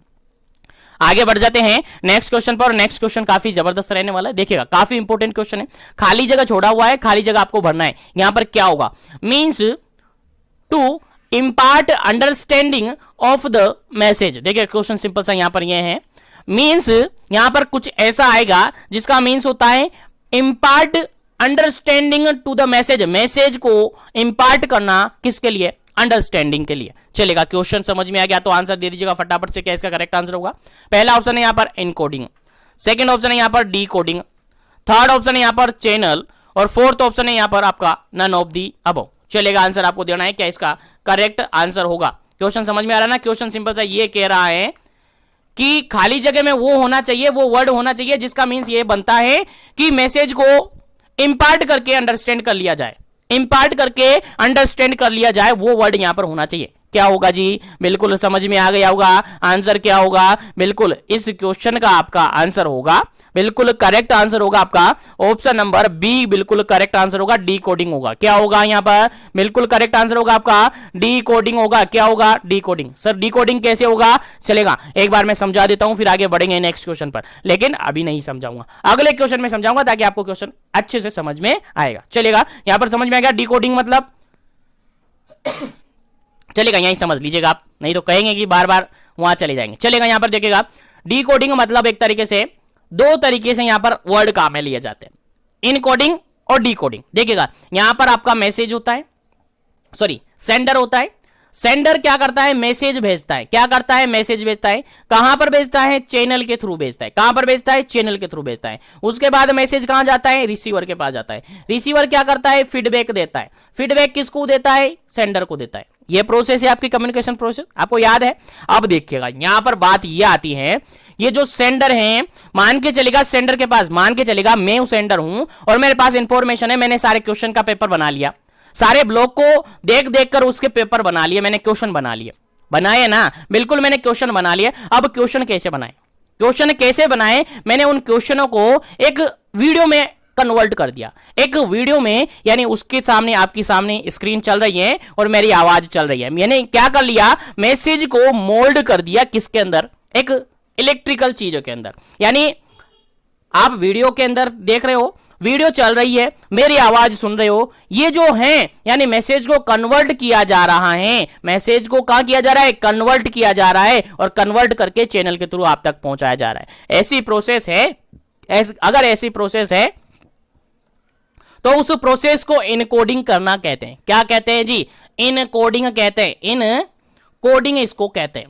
आगे बढ़ जाते हैं नेक्स्ट क्वेश्चन पर। नेक्स्ट क्वेश्चन काफी जबरदस्त रहने वाला है, देखिएगा काफी इंपॉर्टेंट क्वेश्चन है। खाली जगह छोड़ा हुआ है, खाली जगह आपको भरना है। यहां पर क्या होगा, means to impart understanding of the message. देखिए क्वेश्चन सिंपल सा यहां पर ये है, मींस यहां पर कुछ ऐसा आएगा जिसका मींस होता है impart understanding to the message, message को इंपार्ट करना किसके लिए, अंडरस्टैंडिंग के लिए। चलेगा, क्वेश्चन समझ में आ गया तो आंसर दे दीजिएगा फटाफट से, क्या इसका करेक्ट आंसर होगा। पहला ऑप्शन है यहां पर इनकोडिंग, सेकंड ऑप्शन है यहां पर डीकोडिंग, थर्ड ऑप्शन है यहां पर चैनल और फोर्थ ऑप्शन है यहां पर आपका नन ऑफ दी अबव। चलेगा, आंसर आपको देना है, क्या इसका करेक्ट आंसर होगा। क्वेश्चन समझ में आ रहा है ना। क्वेश्चन सिंपल सा ये कह रहा है कि खाली जगह में वो होना चाहिए, वो वर्ड होना चाहिए जिसका मीन्स ये बनता है कि मैसेज को इंपार्ट करके अंडरस्टैंड कर लिया जाए, इंपार्ट करके अंडरस्टैंड कर लिया जाए, वो वर्ड यहां पर होना चाहिए। क्या होगा जी, बिल्कुल समझ में आ गया होगा। आंसर क्या होगा, बिल्कुल इस क्वेश्चन का आपका आंसर होगा, बिल्कुल करेक्ट आंसर होगा आपका ऑप्शन नंबर बी, बिल्कुल करेक्ट आंसर होगा डी कोडिंग होगा। क्या होगा यहां पर, बिल्कुल करेक्ट आंसर होगा आपका डी कोडिंग होगा। क्या होगा, D coding. Sir D coding कैसे होगा, चलेगा एक बार मैं समझा देता हूं फिर आगे बढ़ेंगे नेक्स्ट क्वेश्चन पर, लेकिन अभी नहीं समझाऊंगा, अगले क्वेश्चन में समझाऊंगा ताकि आपको क्वेश्चन अच्छे से समझ में आएगा। चलेगा, यहां पर समझ में आएगा डी कोडिंग मतलब चलेगा, यहीं समझ लीजिएगा आप, नहीं तो कहेंगे कि बार बार वहां चले जाएंगे। चलेगा, यहां पर देखिएगा डी कोडिंग मतलब एक तरीके से दो तरीके से यहां पर वर्ड काम में लिए जाते हैं, इनकोडिंग और डीकोडिंग। देखिएगा यहां पर आपका मैसेज होता है, सॉरी सेंडर होता है। सेंडर क्या करता है, मैसेज भेजता है। क्या करता है, मैसेज भेजता है। कहां पर भेजता है, चैनल के थ्रू भेजता है। कहां पर भेजता है, चैनल के थ्रू भेजता है। उसके बाद मैसेज कहां जाता है, रिसीवर के पास जाता है। रिसीवर क्या करता है, फीडबैक देता है। फीडबैक किसको देता है, सेंडर को देता है। यह प्रोसेस है आपकी कम्युनिकेशन प्रोसेस, आपको याद है। अब देखिएगा यहां पर बात यह आती है, ये जो सेंडर है, मान के चलेगा सेंडर के पास, मान के चलेगा मैं हूं सेंडर हूं और मेरे पास इंफॉर्मेशन है, मैंने सारे क्वेश्चन का पेपर बना लिया, सारे ब्लॉक को देख देख कर उसके पेपर बना लिए, मैंने क्वेश्चन बना लिए, बनाए ना, बिल्कुल मैंने क्वेश्चन बना लिए। अब क्वेश्चन कैसे बनाए, क्वेश्चन कैसे बनाए, मैंने उन क्वेश्चनों को एक वीडियो में कन्वर्ट कर दिया, एक वीडियो में, यानी उसके सामने, आपकी सामने स्क्रीन चल रही है और मेरी आवाज चल रही है। मैंने क्या कर लिया, मैसेज को मोल्ड कर दिया किसके अंदर, एक इलेक्ट्रिकल चीजों के अंदर। यानी आप वीडियो के अंदर देख रहे हो, वीडियो चल रही है, मेरी आवाज सुन रहे हो, ये जो है यानी मैसेज को कन्वर्ट किया जा रहा है, मैसेज को कहां किया जा रहा है, कन्वर्ट किया जा रहा है और कन्वर्ट करके चैनल के थ्रू आप तक पहुंचाया जा रहा है। ऐसी प्रोसेस है, अगर ऐसी प्रोसेस है तो उस प्रोसेस को इनकोडिंग करना कहते हैं। क्या कहते हैं जी, इनकोडिंग कहते हैं, इनकोडिंग इसको कहते हैं।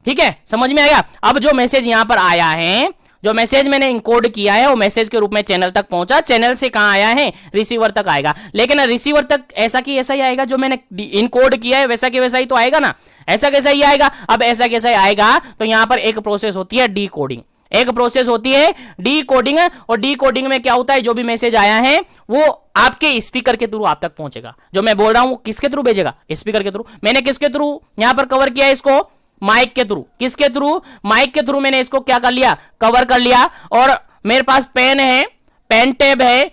ठीक है, समझ में आया। अब जो मैसेज यहां पर आया है, जो मैसेज मैंने इनकोड किया है वो मैसेज के रूप में चैनल तक पहुंचा, चैनल से कहां आया है, रिसीवर तक आएगा। लेकिन रिसीवर तक ऐसा की ऐसा ही आएगा, जो मैंने इनकोड किया है वैसा की वैसा ही तो आएगा ना, ऐसा कैसा ही आएगा। अब ऐसा कैसा ही आएगा, तो यहां पर एक प्रोसेस होती है डीकोडिंग, एक प्रोसेस होती है डी कोडिंग, और डी कोडिंग में क्या होता है, जो भी मैसेज आया है वो आपके स्पीकर के थ्रू आप तक पहुंचेगा। जो मैं बोल रहा हूं वो किसके थ्रू भेजेगा, स्पीकर के थ्रू। मैंने किसके थ्रू यहां पर कवर किया इसको, माइक के थ्रू। किसके थ्रू, माइक के थ्रू मैंने इसको क्या कर लिया, कवर कर लिया। और मेरे पास पेन है, पेन टैब है,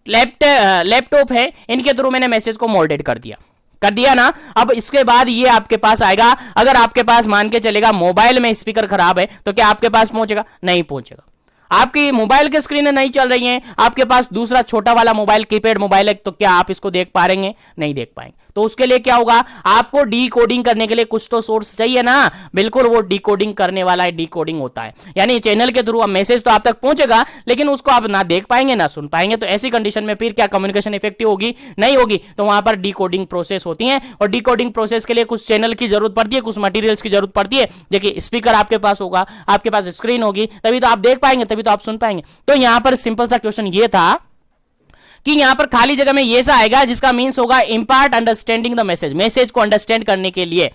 लैपटॉप है, इनके थ्रू मैंने मैसेज को मोल्डेड कर दिया ना। अब इसके बाद ये आपके पास आएगा। अगर आपके पास मान के चलेगा मोबाइल में स्पीकर खराब है तो क्या आपके पास पहुंचेगा, नहीं पहुंचेगा। आपकी मोबाइल की स्क्रीन नहीं चल रही है, आपके पास दूसरा छोटा वाला मोबाइल, कीपैड मोबाइल है, तो क्या आप इसको देख पाएंगे, नहीं देख पाएंगे। तो उसके लिए क्या होगा, आपको डी कोडिंग करने के लिए कुछ तो सोर्स चाहिए ना। बिल्कुल, वो डी कोडिंग करने वाला डी कोडिंग होता है, यानी चैनल के थ्रू मैसेज तो आप तक पहुंचेगा लेकिन उसको आप ना देख पाएंगे ना सुन पाएंगे। तो ऐसी कंडीशन में फिर क्या कम्युनिकेशन इफेक्टिव होगी, नहीं होगी। तो वहां पर डी कोडिंग प्रोसेस होती है, और डी कोडिंग प्रोसेस के लिए कुछ चैनल की जरूरत पड़ती है, कुछ मटेरियल्स की जरूरत पड़ती है। देखिए, स्पीकर आपके पास होगा, आपके पास स्क्रीन होगी, तभी तो आप देख पाएंगे, तभी तो आप सुन पाएंगे। तो यहां पर सिंपल सा क्वेश्चन ये था कि यहां पर खाली जगह में ये सा आएगा जिसका मीन्स होगा impart understanding the message. Message को अंडरस्टैंड करने के लिए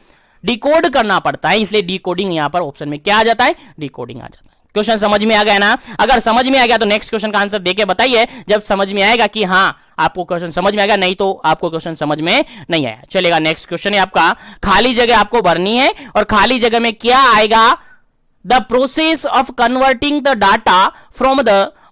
डिकोड करना पड़ता है, इसलिए डिकोडिंग यहां पर ऑप्शन में क्या आ जाता है, डिकोडिंग आ जाता है। क्वेश्चन समझ में आ गया ना। अगर समझ में आ गया तो नेक्स्ट क्वेश्चन का आंसर देके बताइए जब समझ में आएगा कि हाँ आपको क्वेश्चन समझ में आ गया, नहीं तो आपको क्वेश्चन समझ में नहीं आया। चलेगा, नेक्स्ट क्वेश्चन है आपका, खाली जगह आपको भरनी है, और खाली जगह में क्या आएगा, the process of converting the data from the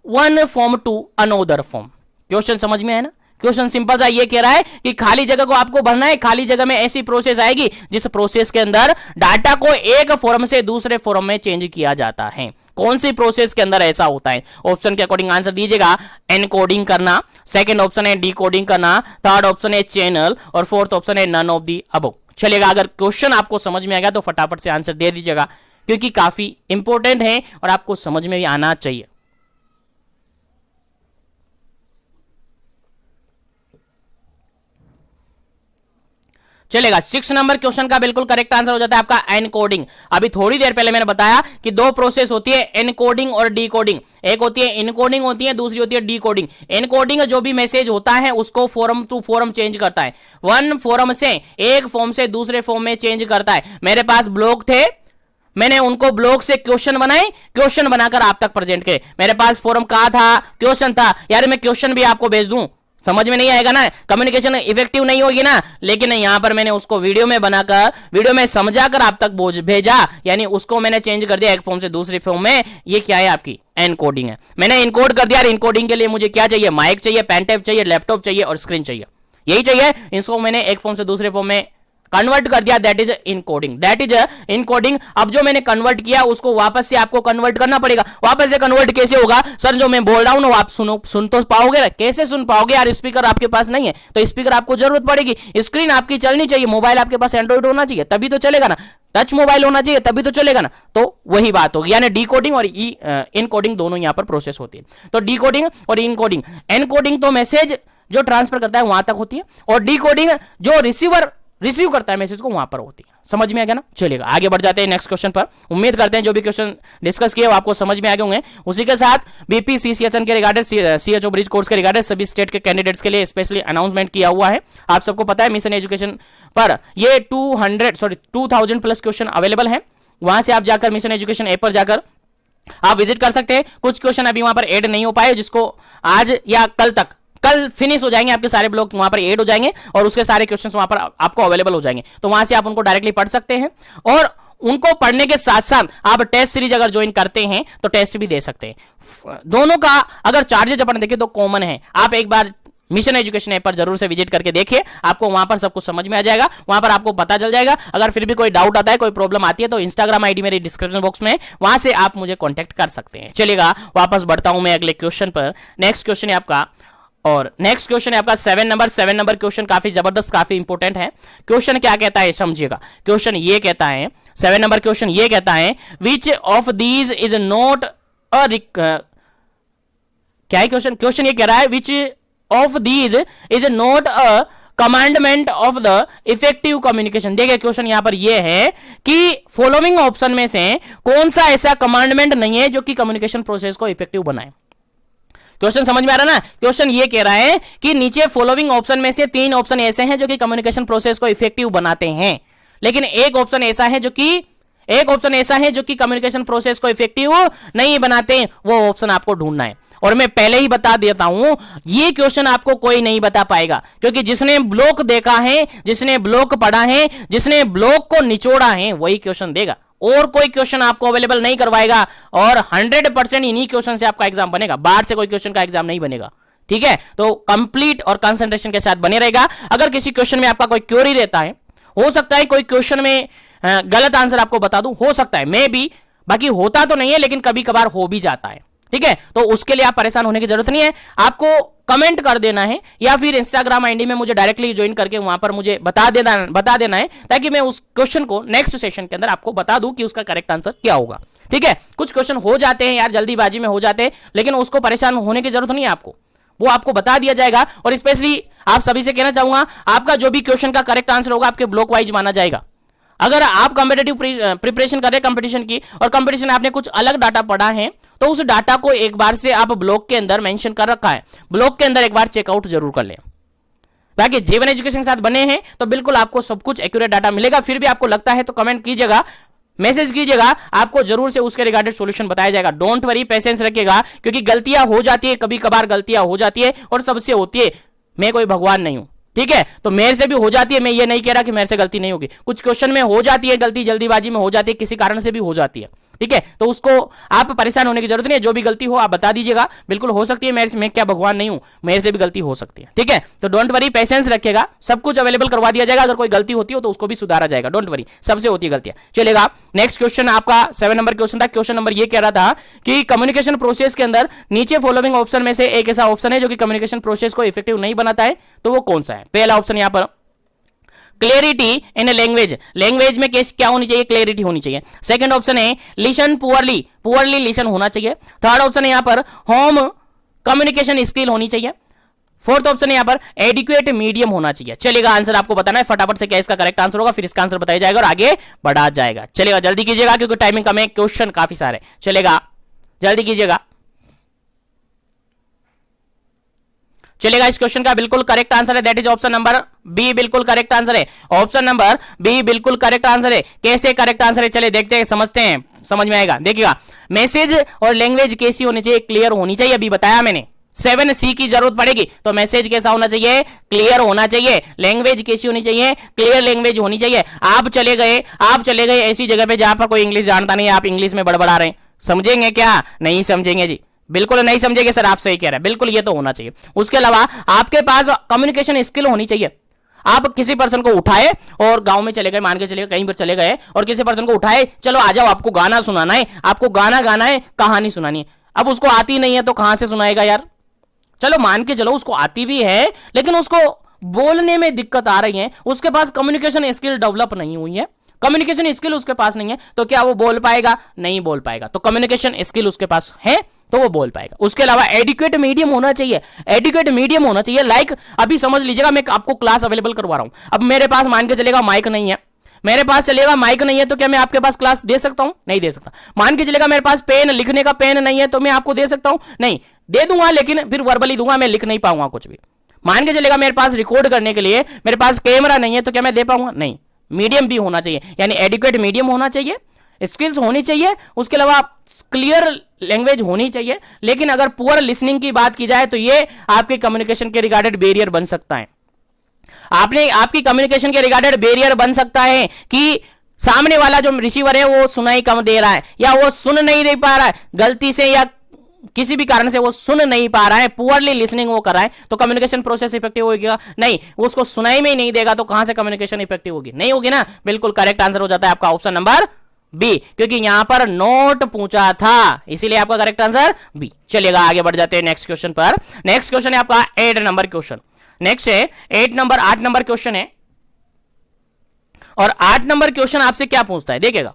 one form to another form. Question समझ में है ना। क्वेश्चन सिंपल सा ये कह रहा है कि खाली जगह को आपको भरना है, खाली जगह में ऐसी प्रोसेस आएगी जिस प्रोसेस के अंदर डाटा को एक फॉर्म से दूसरे फॉर्म में चेंज किया जाता है। कौन सी प्रोसेस के अंदर ऐसा होता है, ऑप्शन के अकॉर्डिंग आंसर दीजिएगा। एनकोडिंग करना, सेकंड ऑप्शन है डीकोडिंग करना, थर्ड ऑप्शन है चैनल, और फोर्थ ऑप्शन है नन ऑफ दी अबव। चलेगा, अगर क्वेश्चन आपको समझ में आ गया तो फटाफट से आंसर दे दीजिएगा, क्योंकि काफी इंपॉर्टेंट है और आपको समझ में भी आना चाहिए। चलेगा, 6 नंबर क्वेश्चन का बिल्कुल करेक्ट आंसर हो जाता है आपका एनकोडिंग। अभी थोड़ी देर पहले मैंने बताया कि दो प्रोसेस होती है, एनकोडिंग और डीकोडिंग। एक होती है इनकोडिंग होती है, दूसरी होती है डीकोडिंग। एनकोडिंग जो भी मैसेज होता है उसको फॉर्म टू फॉर्म चेंज करता है, वन फॉर्म से एक फॉर्म से दूसरे फॉर्म में चेंज करता है। मेरे पास ब्लॉक थे, मैंने उनको ब्लॉक से क्वेश्चन बनाए, क्वेश्चन बनाकर आप तक प्रेजेंट किए। मेरे पास फॉर्म कहा था, क्वेश्चन था, यार मैं क्वेश्चन भी आपको भेज दूं, समझ में नहीं आएगा ना, कम्युनिकेशन इफेक्टिव नहीं होगी ना। लेकिन यहां पर मैंने उसको वीडियो में बनाकर, वीडियो में समझाकर आप तक भेजा, यानी उसको मैंने चेंज कर दिया एक फॉर्म से दूसरी फॉर्म में। ये क्या है, आपकी एनकोडिंग है। मैंने इनकोड कर दिया। इनकोडिंग के लिए मुझे क्या चाहिए, माइक चाहिए, पेन टैब चाहिए, लैपटॉप चाहिए और स्क्रीन चाहिए, यही चाहिए। इसको मैंने एक फॉर्म से दूसरे फॉर्म में कन्वर्ट कर दिया, that is encoding, that is encoding. अब जो मैंने कन्वर्ट किया उसको वापस से आपको कन्वर्ट करना पड़ेगा। वापस से कन्वर्ट कैसे होगा सर, जो मैं बोल रहा हूं ना आप सुन तो पाओगे, कैसे सुन पाओगे यार, स्पीकर आपके पास नहीं है तो स्पीकर आपको जरूरत पड़ेगी। स्क्रीन आपकी चलनी चाहिए, मोबाइल आपके पास एंड्रॉइड होना चाहिए तभी तो चलेगा ना, टच मोबाइल होना चाहिए तभी तो चलेगा ना। तो वही बात होगी, यानी डीकोडिंग और इनकोडिंग दोनों यहां पर प्रोसेस होती है। तो डीकोडिंग और इनकोडिंग, एनकोडिंग तो मैसेज जो ट्रांसफर करता है वहां तक होती है, और डीकोडिंग जो रिसीव करता है मैसेज को वहां पर होती है। समझ में आ गया ना। चलेगा, आगे बढ़ जाते हैं नेक्स्ट क्वेश्चन पर। उम्मीद करते हैं जो भी क्वेश्चन डिस्कस किए वो आपको समझ में आ गए होंगे। उसी के साथ बीपीसीसीएचएन के रिगार्डेड, सीएचओ ब्रिज कोर्स के रिगार्डेड सभी स्टेट के कैंडिडेट्स के लिए स्पेशली अनाउंसमेंट किया हुआ है। आप सबको पता है मिशन एजुकेशन पर ये 2000 प्लस क्वेश्चन अवेलेबल है। वहां से आप जाकर मिशन एजुकेशन ऐप पर जाकर आप विजिट कर सकते हैं। कुछ क्वेश्चन अभी वहां पर ऐड नहीं हो पाए, जिसको आज या कल फिनिश हो जाएंगे, आपके सारे ब्लॉक वहां पर ऐड हो जाएंगे और उसके सारे क्वेश्चंस वहां पर आपको अवेलेबल हो जाएंगे। तो वहां से आप उनको डायरेक्टली पढ़ सकते हैं, और उनको पढ़ने के साथ साथ आप टेस्ट सीरीज अगर ज्वाइन करते हैं तो टेस्ट भी दे सकते हैं। दोनों का अगर चार्जेज अपन देखें तो कॉमन है। आप एक बार मिशन एजुकेशन ऐप पर जरूर से विजिट करके देखिए, आपको वहां पर सब कुछ समझ में आ जाएगा, वहां पर आपको पता चल जाएगा। अगर फिर भी कोई डाउट आता है, कोई प्रॉब्लम आती है तो इंस्टाग्राम आईडी मेरी डिस्क्रिप्शन बॉक्स में, वहां से आप मुझे कांटेक्ट कर सकते हैं। चलिएगा, वापस बढ़ता हूं मैं अगले क्वेश्चन पर। नेक्स्ट क्वेश्चन है आपका, और नेक्स्ट क्वेश्चन है आपका 7 नंबर क्वेश्चन काफी जबरदस्त, काफी इंपॉर्टेंट है। क्वेश्चन क्या कहता है समझिएगा। क्वेश्चन ये कहता है, 7 नंबर क्वेश्चन ये कहता है, विच of these is not a, क्या है क्वेश्चन, क्वेश्चन ये कह रहा है विच of these is not a commandment of the effective communication. देखिए क्वेश्चन यहां पर यह है कि फॉलोइंग ऑप्शन में से कौन सा ऐसा कमांडमेंट नहीं है जो कि कम्युनिकेशन प्रोसेस को इफेक्टिव बनाए। क्वेश्चन समझ में आ रहा है ना। क्वेश्चन ये कह रहा है कि नीचे फॉलोइंग ऑप्शन में से 3 ऑप्शन ऐसे हैं जो कि कम्युनिकेशन प्रोसेस को इफेक्टिव बनाते हैं, लेकिन एक ऑप्शन ऐसा है जो कि एक ऑप्शन ऐसा है जो कि कम्युनिकेशन प्रोसेस को इफेक्टिव नहीं बनाते, वो ऑप्शन आपको ढूंढना है। और मैं पहले ही बता देता हूं, ये क्वेश्चन आपको कोई नहीं बता पाएगा, क्योंकि जिसने ब्लॉक देखा है, जिसने ब्लॉक पढ़ा है, जिसने ब्लॉक को निचोड़ा है, वही क्वेश्चन देगा, और कोई क्वेश्चन आपको अवेलेबल नहीं करवाएगा। और 100% इन्हीं क्वेश्चन से आपका एग्जाम बनेगा, बाहर से कोई क्वेश्चन का एग्जाम नहीं बनेगा। ठीक है, तो कंप्लीट और कंसंट्रेशन के साथ बने रहेगा। अगर किसी क्वेश्चन में आपका कोई क्वेरी रहता है, हो सकता है कोई क्वेश्चन में गलत आंसर आपको बता दूं, हो सकता है, मे भी, बाकी होता तो नहीं है, लेकिन कभी कभार हो भी जाता है। ठीक है, तो उसके लिए आप परेशान होने की जरूरत नहीं है, आपको कमेंट कर देना है या फिर इंस्टाग्राम आईडी में मुझे डायरेक्टली ज्वाइन करके वहां पर मुझे बता देना है, ताकि मैं उस क्वेश्चन को नेक्स्ट सेशन के अंदर आपको बता दूं कि उसका करेक्ट आंसर क्या होगा। ठीक है, कुछ क्वेश्चन हो जाते हैं यार, जल्दीबाजी में हो जाते हैं, लेकिन उसको परेशान होने की जरूरत नहीं है आपको, वो आपको बता दिया जाएगा। और स्पेशली आप सभी से कहना चाहूंगा, आपका जो भी क्वेश्चन का करेक्ट आंसर होगा आपके ब्लॉक वाइज माना जाएगा। अगर आप कॉम्पिटेटिव प्रिपरेशन कर रहे हैं कंपटीशन की, और कंपटीशन में आपने कुछ अलग डाटा पढ़ा है, तो उस डाटा को एक बार से आप ब्लॉक के अंदर मेंशन कर रखा है, ब्लॉक के अंदर एक बार चेकआउट जरूर कर लें, ताकि जीवन एजुकेशन के साथ बने हैं तो बिल्कुल आपको सब कुछ एक्यूरेट डाटा मिलेगा। फिर भी आपको लगता है तो कमेंट कीजिएगा, मैसेज कीजिएगा, आपको जरूर से उसके रिगार्डेड सॉल्यूशन बताया जाएगा। डोंट वरी, पेशेंस रखिएगा, क्योंकि गलतियां हो जाती है, कभी कभार गलतियां हो जाती है, और सबसे होती है। मैं कोई भगवान नहीं हूं, ठीक है, तो मेरे से भी हो जाती है, मैं ये नहीं कह रहा कि मेरे से गलती नहीं होगी, कुछ क्वेश्चन में हो जाती है गलती, जल्दीबाजी में हो जाती है, किसी कारण से भी हो जाती है। ठीक है, तो उसको आप परेशान होने की जरूरत नहीं है, जो भी गलती हो आप बता दीजिएगा, बिल्कुल हो सकती है, मेरे से, मैं क्या भगवान नहीं हूं, मेरे से भी गलती हो सकती है। ठीक है, तो डोंट वरी, पेशेंस रखिएगा, सब कुछ अवेलेबल करवा दिया जाएगा। अगर कोई गलती होती हो तो उसको भी सुधारा जाएगा, डोंट वरी, सबसे होती है गलतियां। चलेगा, नेक्स्ट क्वेश्चन आपका 7 नंबर क्वेश्चन था। क्वेश्चन नंबर ये कह रहा था कि कम्युनिकेशन प्रोसेस के अंदर नीचे फॉलोइंग ऑप्शन में से एक ऐसा ऑप्शन है जो कि कम्युनिकेशन प्रोसेस को इफेक्टिव नहीं बनाता है, तो वो कौन सा है? पहला ऑप्शन यहां पर क्लियरिटी इन लैंग्वेज, लैंग्वेज में क्या होनी चाहिए? क्लियरिटी होनी चाहिए। सेकंड ऑप्शन है लिसन पुअरली, पुअरली लिसन होना चाहिए। थर्ड ऑप्शन है यहां पर होम कम्युनिकेशन स्किल होनी चाहिए। फोर्थ ऑप्शन है यहां पर एडिक्वेट मीडियम होना चाहिए। चलेगा, आंसर आपको बताना है फटाफट से क्या इसका करेक्ट आंसर होगा, फिर इसका आंसर बताया जाएगा और आगे बढ़ा जाएगा। चलेगा, जल्दी कीजिएगा क्योंकि टाइमिंग कम है, क्वेश्चन काफी सारे। चलेगा, जल्दी कीजिएगा। चलेगा, इस क्वेश्चन का बिल्कुल करेक्ट आंसर है, that is option number B, बिल्कुल करेक्ट आंसर है। ऑप्शन नंबर बी बिल्कुल करेक्ट आंसर है। कैसे करेक्ट आंसर है, चले देखते हैं, समझते हैं, समझ में आएगा। देखिएगा, मैसेज और लैंग्वेज कैसी होनी चाहिए? क्लियर होनी चाहिए। अभी बताया मैंने 7C की जरूरत पड़ेगी, तो मैसेज कैसा होना चाहिए? क्लियर होना चाहिए। लैंग्वेज कैसी होनी चाहिए? क्लियर लैंग्वेज होनी चाहिए। आप चले गए ऐसी जगह पे जहां पर कोई इंग्लिश जानता नहीं है, आप इंग्लिश में बड़बड़ा रहे हैं, समझेंगे क्या? नहीं समझेंगे जी, बिल्कुल नहीं समझेंगे सर, आप सही कह रहे हैं, बिल्कुल ये तो होना चाहिए। उसके अलावा आपके पास कम्युनिकेशन स्किल होनी चाहिए। आप किसी पर्सन को उठाए और गांव में चले गए, मान के चले गए, कहीं पर चले गए और किसी पर्सन को उठाए, चलो आ जाओ, आपको गाना सुनाना है, आपको गाना गाना है, कहानी सुनानी है। अब उसको आती नहीं है तो कहां से सुनाएगा यार? चलो मान के चलो उसको आती भी है, लेकिन उसको बोलने में दिक्कत आ रही है, उसके पास कम्युनिकेशन स्किल डेवलप नहीं हुई है, कम्युनिकेशन स्किल उसके पास नहीं है, तो क्या वो बोल पाएगा? नहीं बोल पाएगा। तो कम्युनिकेशन स्किल उसके पास है तो वो बोल पाएगा। उसके अलावा एडिक्वेट मीडियम होना चाहिए, एडिक्वेट मीडियम होना चाहिए। लाइक अभी समझ लीजिएगा, मैं आपको क्लास अवेलेबल करवा रहा हूं, अब मेरे पास मान के चलेगा माइक नहीं है, मेरे पास चलेगा माइक नहीं है, तो क्या मैं आपके पास क्लास दे सकता हूं? नहीं दे सकता। मान के चलेगा मेरे पास पेन, लिखने का पेन नहीं है, तो मैं आपको दे सकता हूं? नहीं दे दूंगा, लेकिन फिर वर्बली दूंगा, मैं लिख नहीं पाऊंगा कुछ भी। मान के चलेगा मेरे पास रिकॉर्ड करने के लिए मेरे पास कैमरा नहीं है, तो क्या मैं दे पाऊंगा? नहीं। मीडियम भी होना चाहिए, यानी एडिक्वेट मीडियम होना चाहिए, स्किल्स होनी चाहिए, उसके अलावा क्लियर लैंग्वेज होनी चाहिए। लेकिन अगर पुअर लिसनिंग की बात की जाए तो ये आपके कम्युनिकेशन के रिगार्डेड बैरियर बन सकता है। आपकी कम्युनिकेशन के रिगार्डेड बैरियर बन सकता है कि सामने वाला जो रिसीवर है वो सुनाई कम दे रहा है, या वो सुन नहीं पा रहा है गलती से, या किसी भी कारण से वो सुन नहीं पा रहा है, पुअरली लिसनिंग वो कर रहा है, तो कम्युनिकेशन प्रोसेस इफेक्टिव होगा? नहीं। वो उसको सुनाई में ही नहीं देगा तो कहां से कम्युनिकेशन इफेक्टिव होगी? नहीं होगी ना। बिल्कुल करेक्ट आंसर हो जाता है आपका ऑप्शन नंबर बी, क्योंकि यहां पर नोट पूछा था, इसीलिए आपका करेक्ट आंसर बी। चलिएगा, आगे बढ़ जाते हैं नेक्स्ट क्वेश्चन पर। नेक्स्ट क्वेश्चन है आपका 8 नंबर क्वेश्चन। नेक्स्ट है 8 नंबर क्वेश्चन है, और 8 नंबर क्वेश्चन आपसे क्या पूछता है? देखिएगा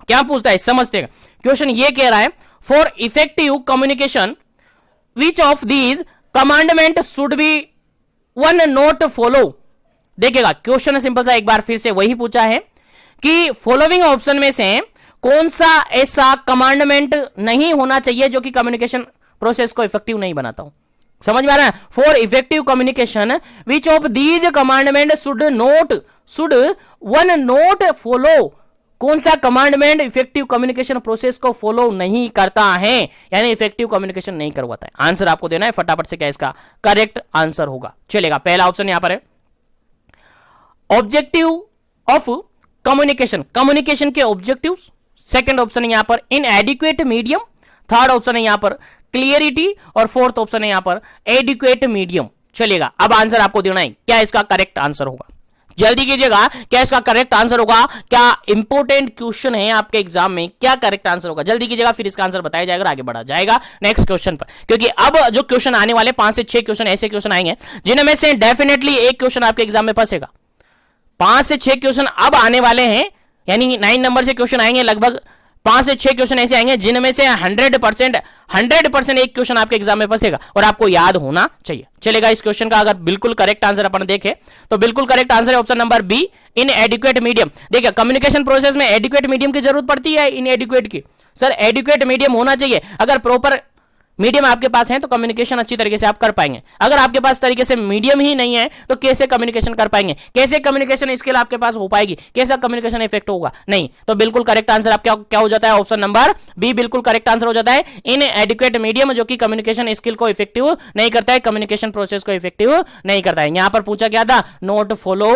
क्या पूछता है, समझते हैं। क्वेश्चन ये कह रहा है, for effective communication which of these commandment should be one note follow. देखिएगा, क्वेश्चन सिंपल सा, एक बार फिर से वही पूछा है कि फॉलोइंग ऑप्शन में से कौन सा ऐसा कमांडमेंट नहीं होना चाहिए जो कि कम्युनिकेशन प्रोसेस को इफेक्टिव नहीं बनाता हूं। समझ में आ रहा है? For effective communication which of these commandment should one note follow. कौन सा कमांडमेंट इफेक्टिव कम्युनिकेशन प्रोसेस को फॉलो नहीं करता है, यानी इफेक्टिव कम्युनिकेशन नहीं करवाता है। आंसर आपको देना है फटाफट से, क्या इसका करेक्ट आंसर होगा। चलेगा, पहला ऑप्शन यहां पर है ऑब्जेक्टिव ऑफ कम्युनिकेशन, कम्युनिकेशन के ऑब्जेक्टिव। सेकंड ऑप्शन है यहां पर इनएडिक्वेट मीडियम, थर्ड ऑप्शन है यहां पर क्लियरिटी, और फोर्थ ऑप्शन है यहां पर एडिक्वेट मीडियम। चलेगा, अब आंसर आपको देना है, क्या इसका करेक्ट आंसर होगा, जल्दी कीजिएगा, क्या इसका करेक्ट आंसर होगा, क्या इंपॉर्टेंट क्वेश्चन है आपके एग्जाम में, क्या करेक्ट आंसर होगा, जल्दी कीजिएगा, फिर इसका आंसर बताया जाएगा और आगे बढ़ा जाएगा नेक्स्ट क्वेश्चन पर। क्योंकि अब जो क्वेश्चन आने वाले 5 से 6 क्वेश्चन ऐसे क्वेश्चन आएंगे जिनमें से डेफिनेटली एक क्वेश्चन आपके एग्जाम में फंसेगा। 5 से 6 क्वेश्चन अब आने वाले हैं, यानी 9 नंबर से क्वेश्चन आएंगे, लगभग 5 से 6 क्वेश्चन ऐसे आएंगे जिनमें से 100% एक क्वेश्चन आपके एग्जाम में फंसेगा और आपको याद होना चाहिए। चलेगा, इस क्वेश्चन का अगर बिल्कुल करेक्ट आंसर अपन देखें तो बिल्कुल करेक्ट आंसर है option number B, inadequate medium. देखिए, कम्युनिकेशन प्रोसेस में एडिक्वेट मीडियम की जरूरत पड़ती है, इनएडिक्वेट की? सर, एडिक्वेट मीडियम होना चाहिए। अगर प्रॉपर मीडियम आपके पास है तो कम्युनिकेशन अच्छी तरीके से आप कर पाएंगे। अगर आपके पास तरीके से मीडियम ही नहीं है तो कैसे कम्युनिकेशन कर पाएंगे, कैसे कम्युनिकेशन स्किल आपके पास हो पाएगी, कैसा कम्युनिकेशन इफेक्ट होगा? नहीं। तो बिल्कुल करेक्ट आंसर आपका क्या हो जाता है, ऑप्शन नंबर बी बिल्कुल करेक्ट आंसर हो जाता है, इनएडिक्वेट मीडियम, जो कि कम्युनिकेशन स्किल को इफेक्टिव नहीं करता है, कम्युनिकेशन प्रोसेस को इफेक्टिव नहीं करता है। यहां पर पूछा गया था note follow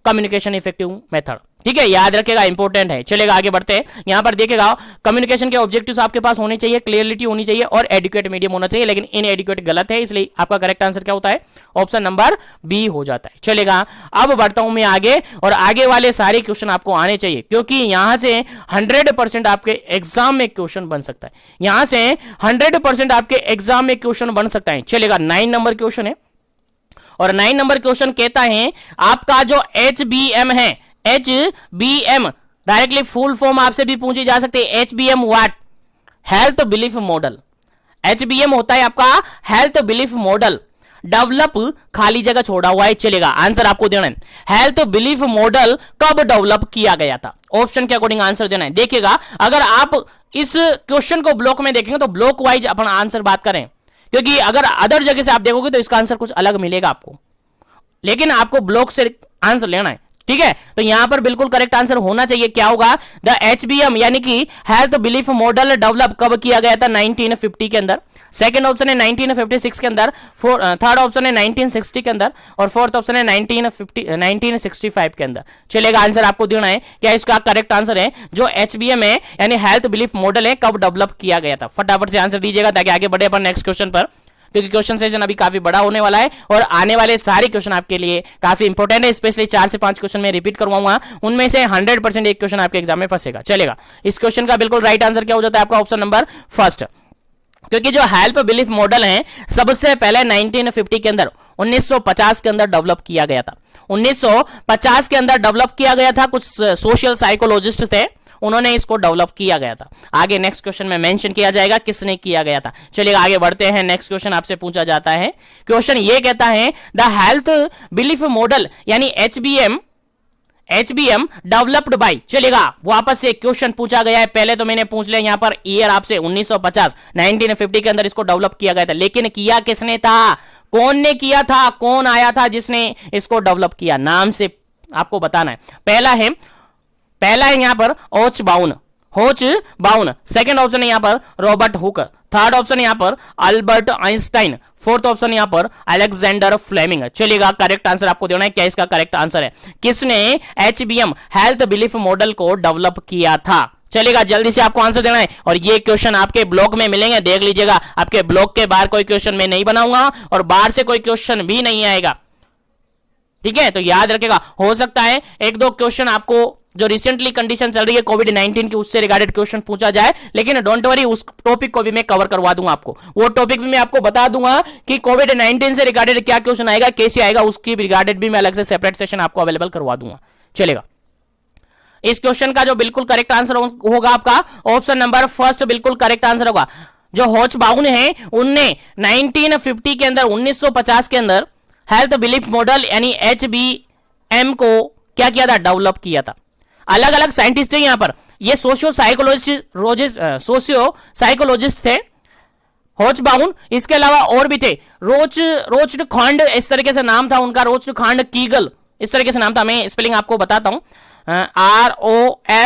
communication effective method, ठीक है, याद रखेगा, इंपॉर्टेंट है। चलेगा, आगे बढ़ते हैं। यहां पर देखेगा कम्युनिकेशन के ऑब्जेक्टिव्स आपके पास होने चाहिए, क्लियरिटी होनी चाहिए और एडिक्वेट मीडियम होना चाहिए, लेकिन इनएडिक्वेट गलत है, इसलिए आपका करेक्ट आंसर क्या होता है, ऑप्शन नंबर बी हो जाता है। चलेगा, अब बढ़ता हूं मैं आगे, और आगे वाले सारे क्वेश्चन आपको आने चाहिए क्योंकि यहां से 100% आपके एग्जाम में क्वेश्चन बन सकता है, यहां से 100% आपके एग्जाम में क्वेश्चन बन सकता है। चलेगा, 9 नंबर क्वेश्चन है और 9 नंबर क्वेश्चन कहता है आपका जो HBM है, HBM डायरेक्टली फुल फॉर्म आपसे भी पूछी जा सकती है। HBM what? Health belief model. HBM होता है आपका हेल्थ बिलीफ मॉडल, डेवलप खाली जगह छोड़ा हुआ है। चलेगा, आंसर आपको देना है, हेल्थ बिलीफ मॉडल कब डेवलप किया गया था, ऑप्शन के अकॉर्डिंग आंसर देना है। देखिएगा, अगर आप इस क्वेश्चन को ब्लॉक में देखेंगे तो ब्लॉक वाइज अपन आंसर बात करें, क्योंकि अगर अदर जगह से आप देखोगे तो इसका आंसर कुछ अलग मिलेगा आपको, लेकिन आपको ब्लॉक से आंसर लेना है, ठीक है। तो यहां पर बिल्कुल करेक्ट आंसर होना चाहिए, क्या होगा, द HBM यानी कि हेल्थ बिलीफ मॉडल डेवलप कब किया गया था, 1950 के अंदर। सेकंड ऑप्शन है 1956 के अंदर, थर्ड ऑप्शन है 1960 के अंदर, और फोर्थ ऑप्शन है 1965 के अंदर। चलेगा, आंसर आपको देना है, क्या इसका करेक्ट आंसर है जो HBM है यानी हेल्थ बिलीफ मॉडल है, कब डेवलप किया गया था। फटाफट से आंसर दीजिएगा ताकि आगे बढ़े अपन नेक्स्ट क्वेश्चन पर, क्योंकि क्वेश्चन सेशन अभी काफी बड़ा होने वाला है और आने वाले सारे क्वेश्चन आपके लिए काफी इंपॉर्टेंट है। स्पेशली 4 से 5 क्वेश्चन में रिपीट करवाऊंगा, उनमें से 100% एक क्वेश्चन आपके एग्जाम में फंसेगा। चलेगा, इस क्वेश्चन का बिल्कुल राइट आंसर क्या हो जाता है आपका, ऑप्शन नंबर फर्स्ट, क्योंकि जो हेल्थ बिलीफ मॉडल है सबसे पहले 1950 के अंदर 1950 के अंदर डेवलप किया गया था। 1950 के अंदर डेवलप किया गया था, कुछ सोशल साइकोलॉजिस्ट थे, उन्होंने इसको डेवलप किया गया था। आगे नेक्स्ट क्वेश्चन में मेंशन किया जाएगा किसने किया गया था। चलिए आगे बढ़ते हैं, नेक्स्ट क्वेश्चन आपसे पूछा जाता है, क्वेश्चन ये कहता है द हेल्थ बिलीफ मॉडल यानी HBM डेवलप्ड बाय, चलेगा वापस से क्वेश्चन पूछा गया है, पहले तो मैंने पूछ लिया यहां पर ईयर आपसे 1950 1950 के अंदर इसको डेवलप किया गया था, लेकिन किया किसने था, कौन ने किया था, कौन आया था जिसने इसको डेवलप किया, नाम से आपको बताना है। पहला है यहां पर होच बाउन, सेकंड ऑप्शन है यहां पर रॉबर्ट हुक, थर्ड ऑप्शन यहां पर अल्बर्ट आइंस्टाइन, फोर्थ ऑप्शन यहां पर अलेक्जेंडर फ्लेमिंग। चलिएगा करेक्ट आंसर आपको देना है, क्या इसका करेक्ट आंसर है, किसने HBM हेल्थ बिलीफ मॉडल को डेवलप किया था। चलेगा जल्दी से आपको आंसर देना है और ये क्वेश्चन आपके ब्लॉग में मिलेंगे, देख लीजिएगा, आपके ब्लॉग के बाहर कोई क्वेश्चन मैं नहीं बनाऊंगा और बाहर से कोई क्वेश्चन भी नहीं आएगा, ठीक है। तो याद रखेगा, हो सकता है एक दो क्वेश्चन आपको जो रिसेंटली कंडीशन चल रही है कोविड-19 की उससे रिगार्डेड क्वेश्चन पूछा जाए, लेकिन डोंट वरी, उस टॉपिक को भी मैं कवर करवा दूंगा आपको, वो टॉपिक भी मैं आपको बता दूंगा कि कोविड-19 से रिगार्डेड क्या क्वेश्चन आएगा, कैसे आएगा, उसकी रिगार्डेड भी मैं अलग से सेपरेट सेशन आपको अवेलेबल करवा दूंगा। चलेगा, इस क्वेश्चन का जो बिल्कुल करेक्ट आंसर होगा आपका ऑप्शन नंबर फर्स्ट बिल्कुल करेक्ट आंसर होगा। जो होच बाउन है उनने 1950 के अंदर 1950 के अंदर हेल्थ बिलीफ मॉडल यानी HBM को क्या किया था, डेवलप किया था। अलग अलग साइंटिस्ट थे यहां पर, ये सोशियो साइकोलॉजिस्ट थे होच बाउन, इसके अलावा और भी थे, रोच्ड खांड इस तरीके से नाम था उनका, रोच्ड खांड कीगल इस तरीके से नाम था, मैं स्पेलिंग आपको बताता हूं, ROSENSTOCKND,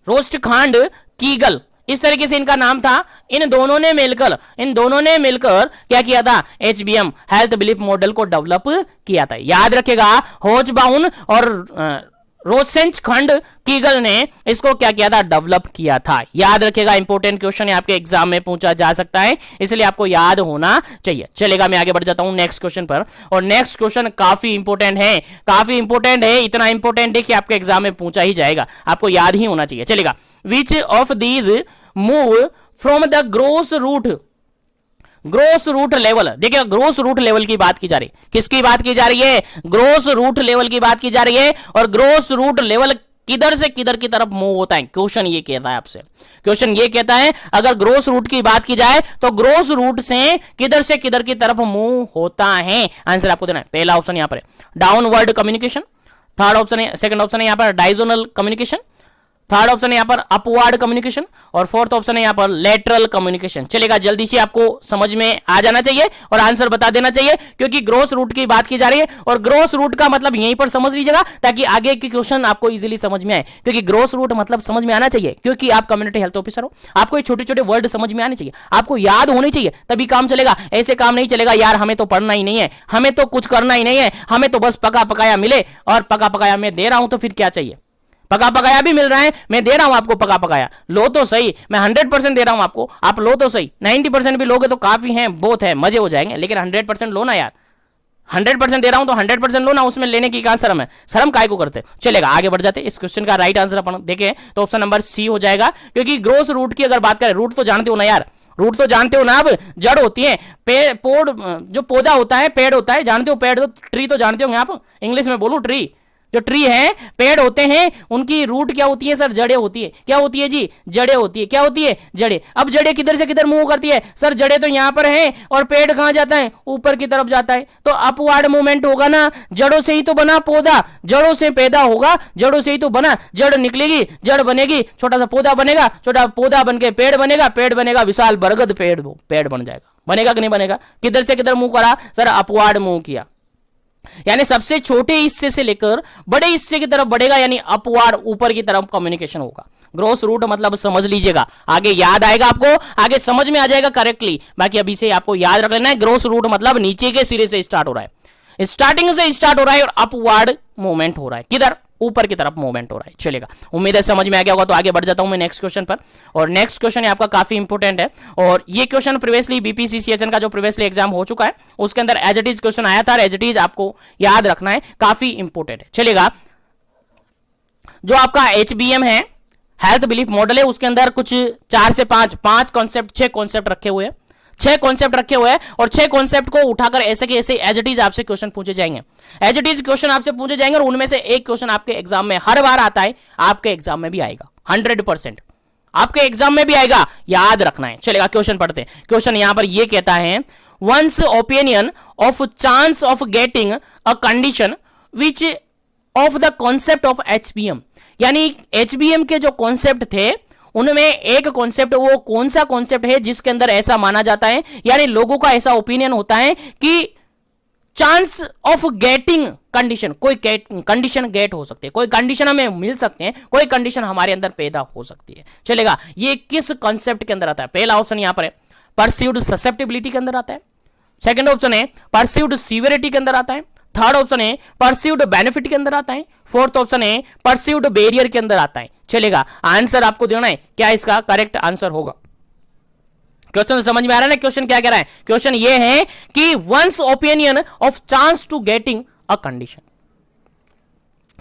रोस्ट खांड कीगल, इस तरीके से इनका नाम था। इन दोनों ने मिलकर क्या किया था, HBM हेल्थ बिलीफ मॉडल को डेवलप किया था। याद रखेगा, होचबाउन और रोसेंचखंड कीगल ने इसको क्या किया था, डेवलप किया था। याद रखेगा, इंपॉर्टेंट क्वेश्चन है, आपके एग्जाम में पूछा जा सकता है, इसलिए आपको याद होना चाहिए। चलेगा, मैं आगे बढ़ जाता हूं नेक्स्ट क्वेश्चन पर। और नेक्स्ट क्वेश्चन काफी इंपॉर्टेंट है, इतना इंपॉर्टेंट है कि आपके एग्जाम में पूछा ही जाएगा, आपको याद ही होना चाहिए। चलेगा, which of these move from the gross root level. देखिए, ग्रोस रूट लेवल की बात की जा रही है, किसकी बात की जा रही है, ग्रोस रूट लेवल की बात की जा रही है। और ग्रोस रूट लेवल किधर से किधर की तरफ मूव होता है, क्वेश्चन ये कहता है आपसे, क्वेश्चन ये कहता है अगर ग्रोस रूट की बात की जाए तो ग्रोस रूट से किधर की तरफ मूव होता है। आंसर आपको देना है। पहला ऑप्शन यहां पर है डाउनवर्ड कम्युनिकेशन, थर्ड ऑप्शन है, सेकंड ऑप्शन है यहां पर डायगोनल कम्युनिकेशन, थर्ड ऑप्शन है यहां पर अपवर्ड कम्युनिकेशन, और फोर्थ ऑप्शन है यहां पर लेटरल कम्युनिकेशन। चलेगा, जल्दी से आपको समझ में आ जाना चाहिए और आंसर बता देना चाहिए, क्योंकि ग्रोस रूट की बात की जा रही है। और ग्रोस रूट का मतलब यहीं पर समझ लीजिएगा, ताकि आगे के क्वेश्चन आपको इजीली समझ में आए, क्योंकि ग्रोस रूट मतलब समझ में आना चाहिए, क्योंकि आप कम्युनिटी हेल्थ ऑफिसर हो, आपको ये छोटे छोटे वर्ड समझ में आने चाहिए, आपको याद होने चाहिए, तभी काम चलेगा। ऐसे काम नहीं चलेगा, यार हमें तो पढ़ना ही नहीं है, हमें तो कुछ करना ही नहीं है, हमें तो बस पका पकाया मिले, और पका पकाया मैं दे रहा हूं तो फिर क्या चाहिए, पका पकाया भी मिल रहा है, मैं दे रहा हूं आपको पका पकाया, लो तो सही, मैं 100% दे रहा हूं आपको, आप लो तो सही, 90% भी लोगे तो काफी है, बहुत है, मजे हो जाएंगे, लेकिन 100% लो ना यार, 100% दे रहा हूं तो 100% लो ना, उसमें लेने की क्या शर्म है, शर्म काय को करते। चलेगा, आगे बढ़ जाते। इस क्वेश्चन का राइट आंसर अपन देखें तो ऑप्शन नंबर सी हो जाएगा, क्योंकि ग्रोस रूट की अगर बात करें, रूट तो जानते हो ना यार, रूट तो जानते हो ना, अब जड़ होती है, पेड़ जो पौधा होता है, पेड़ होता है, जानते हो, पेड़ तो ट्री तो जानते होंगे आप, इंग्लिश में बोलूं ट्री, जो ट्री है, पेड़ होते हैं, उनकी रूट क्या होती है सर, जड़ें होती है। क्या होती है जी, जड़ें होती है। क्या होती है, जड़ें। अब जड़ें किधर से किधर मूव करती है सर, जड़ें तो यहां पर है, और पेड़ कहां जाता है, ऊपर की तरफ जाता है, तो अपवर्ड मूवमेंट होगा ना, जड़ों से ही तो बना पौधा, जड़ों से पैदा होगा, जड़ों से ही तो बना, जड़ निकलेगी, जड़ बनेगी, छोटा सा पौधा बनेगा, छोटा पौधा बन के पेड़ बनेगा, पेड़ बनेगा विशाल बरगद पेड़ बन जाएगा, बनेगा कि नहीं बनेगा। किधर से किधर मूव करा सर, अपवर्ड मूव किया, यानी सबसे छोटे हिस्से से लेकर बड़े हिस्से की तरफ बढ़ेगा, यानी अपवर्ड ऊपर की तरफ कम्युनिकेशन होगा। ग्रोस रूट मतलब समझ लीजिएगा, आगे याद आएगा आपको, आगे समझ में आ जाएगा करेक्टली। बाकी अभी से आपको याद रख लेना है, ग्रोस रूट मतलब नीचे के सिरे से स्टार्ट हो रहा है, स्टार्टिंग से स्टार्ट हो रहा है और अपवर्ड मूवमेंट हो रहा है, किधर, ऊपर की तरफ मूवमेंट हो रहा है। चलेगा, उम्मीद है समझ में आ गया होगा। तो आगे बढ़ जाता हूं मैं नेक्स्ट क्वेश्चन पर, और नेक्स्ट क्वेश्चन आपका काफी इंपॉर्टेंट है, और ये क्वेश्चन प्रीवियसली बीपीसीसीएचएन का जो प्रीवियसली एग्जाम हो चुका है उसके अंदर एज इट इज क्वेश्चन आया था, एज इट इज आपको याद रखना है, काफी इंपॉर्टेंट है। चलेगा, जो आपका HBM है, हेल्थ बिलीफ मॉडल है, उसके अंदर कुछ 4 से 5 कॉन्सेप्ट, 6 कॉन्सेप्ट रखे हुए हैं, 6 कॉन्सेप्ट रखे हुए हैं, और 6 कॉन्सेप्ट को उठाकर ऐसे के ऐसे एज इट इज आपसे क्वेश्चन पूछे जाएंगे, एज इट इज क्वेश्चन आपसे पूछे जाएंगे, और उनमें से एक क्वेश्चन आपके एग्जाम में हर बार आता है, आपके एग्जाम में भी आएगा, 100% आपके एग्जाम में भी आएगा, याद रखना है। चलेगा, क्वेश्चन पढ़ते हैं। क्वेश्चन यहां पर यह कहता है, one's opinion of chance of getting a condition which of the concept of HBM, यानी HBM के जो कॉन्सेप्ट थे उनमें एक कॉन्सेप्ट, वो कौन सा कॉन्सेप्ट है जिसके अंदर ऐसा माना जाता है, यानी लोगों का ऐसा ओपिनियन होता है कि चांस ऑफ गेटिंग कंडीशन, कोई कंडीशन गेट हो सकती है, कोई कंडीशन हमें मिल सकते हैं, कोई कंडीशन हमारे अंदर पैदा हो सकती है। चलेगा, ये किस कॉन्सेप्ट के अंदर आता है। पहला ऑप्शन यहां पर है परसीव्ड ससेप्टिबिलिटी के अंदर आता है, सेकंड ऑप्शन है परसीव्ड सीवियरिटी के अंदर आता है, थर्ड ऑप्शन है परसीव्ड बेनिफिट के अंदर आता है, फोर्थ ऑप्शन है परसीव्ड बैरियर के अंदर आता है। चलेगा, आंसर आपको देना है, क्या इसका करेक्ट आंसर होगा। क्वेश्चन समझ में आ रहा है ना, क्वेश्चन क्या कह रहा है, क्वेश्चन ये है कि one's opinion of chance to getting a condition,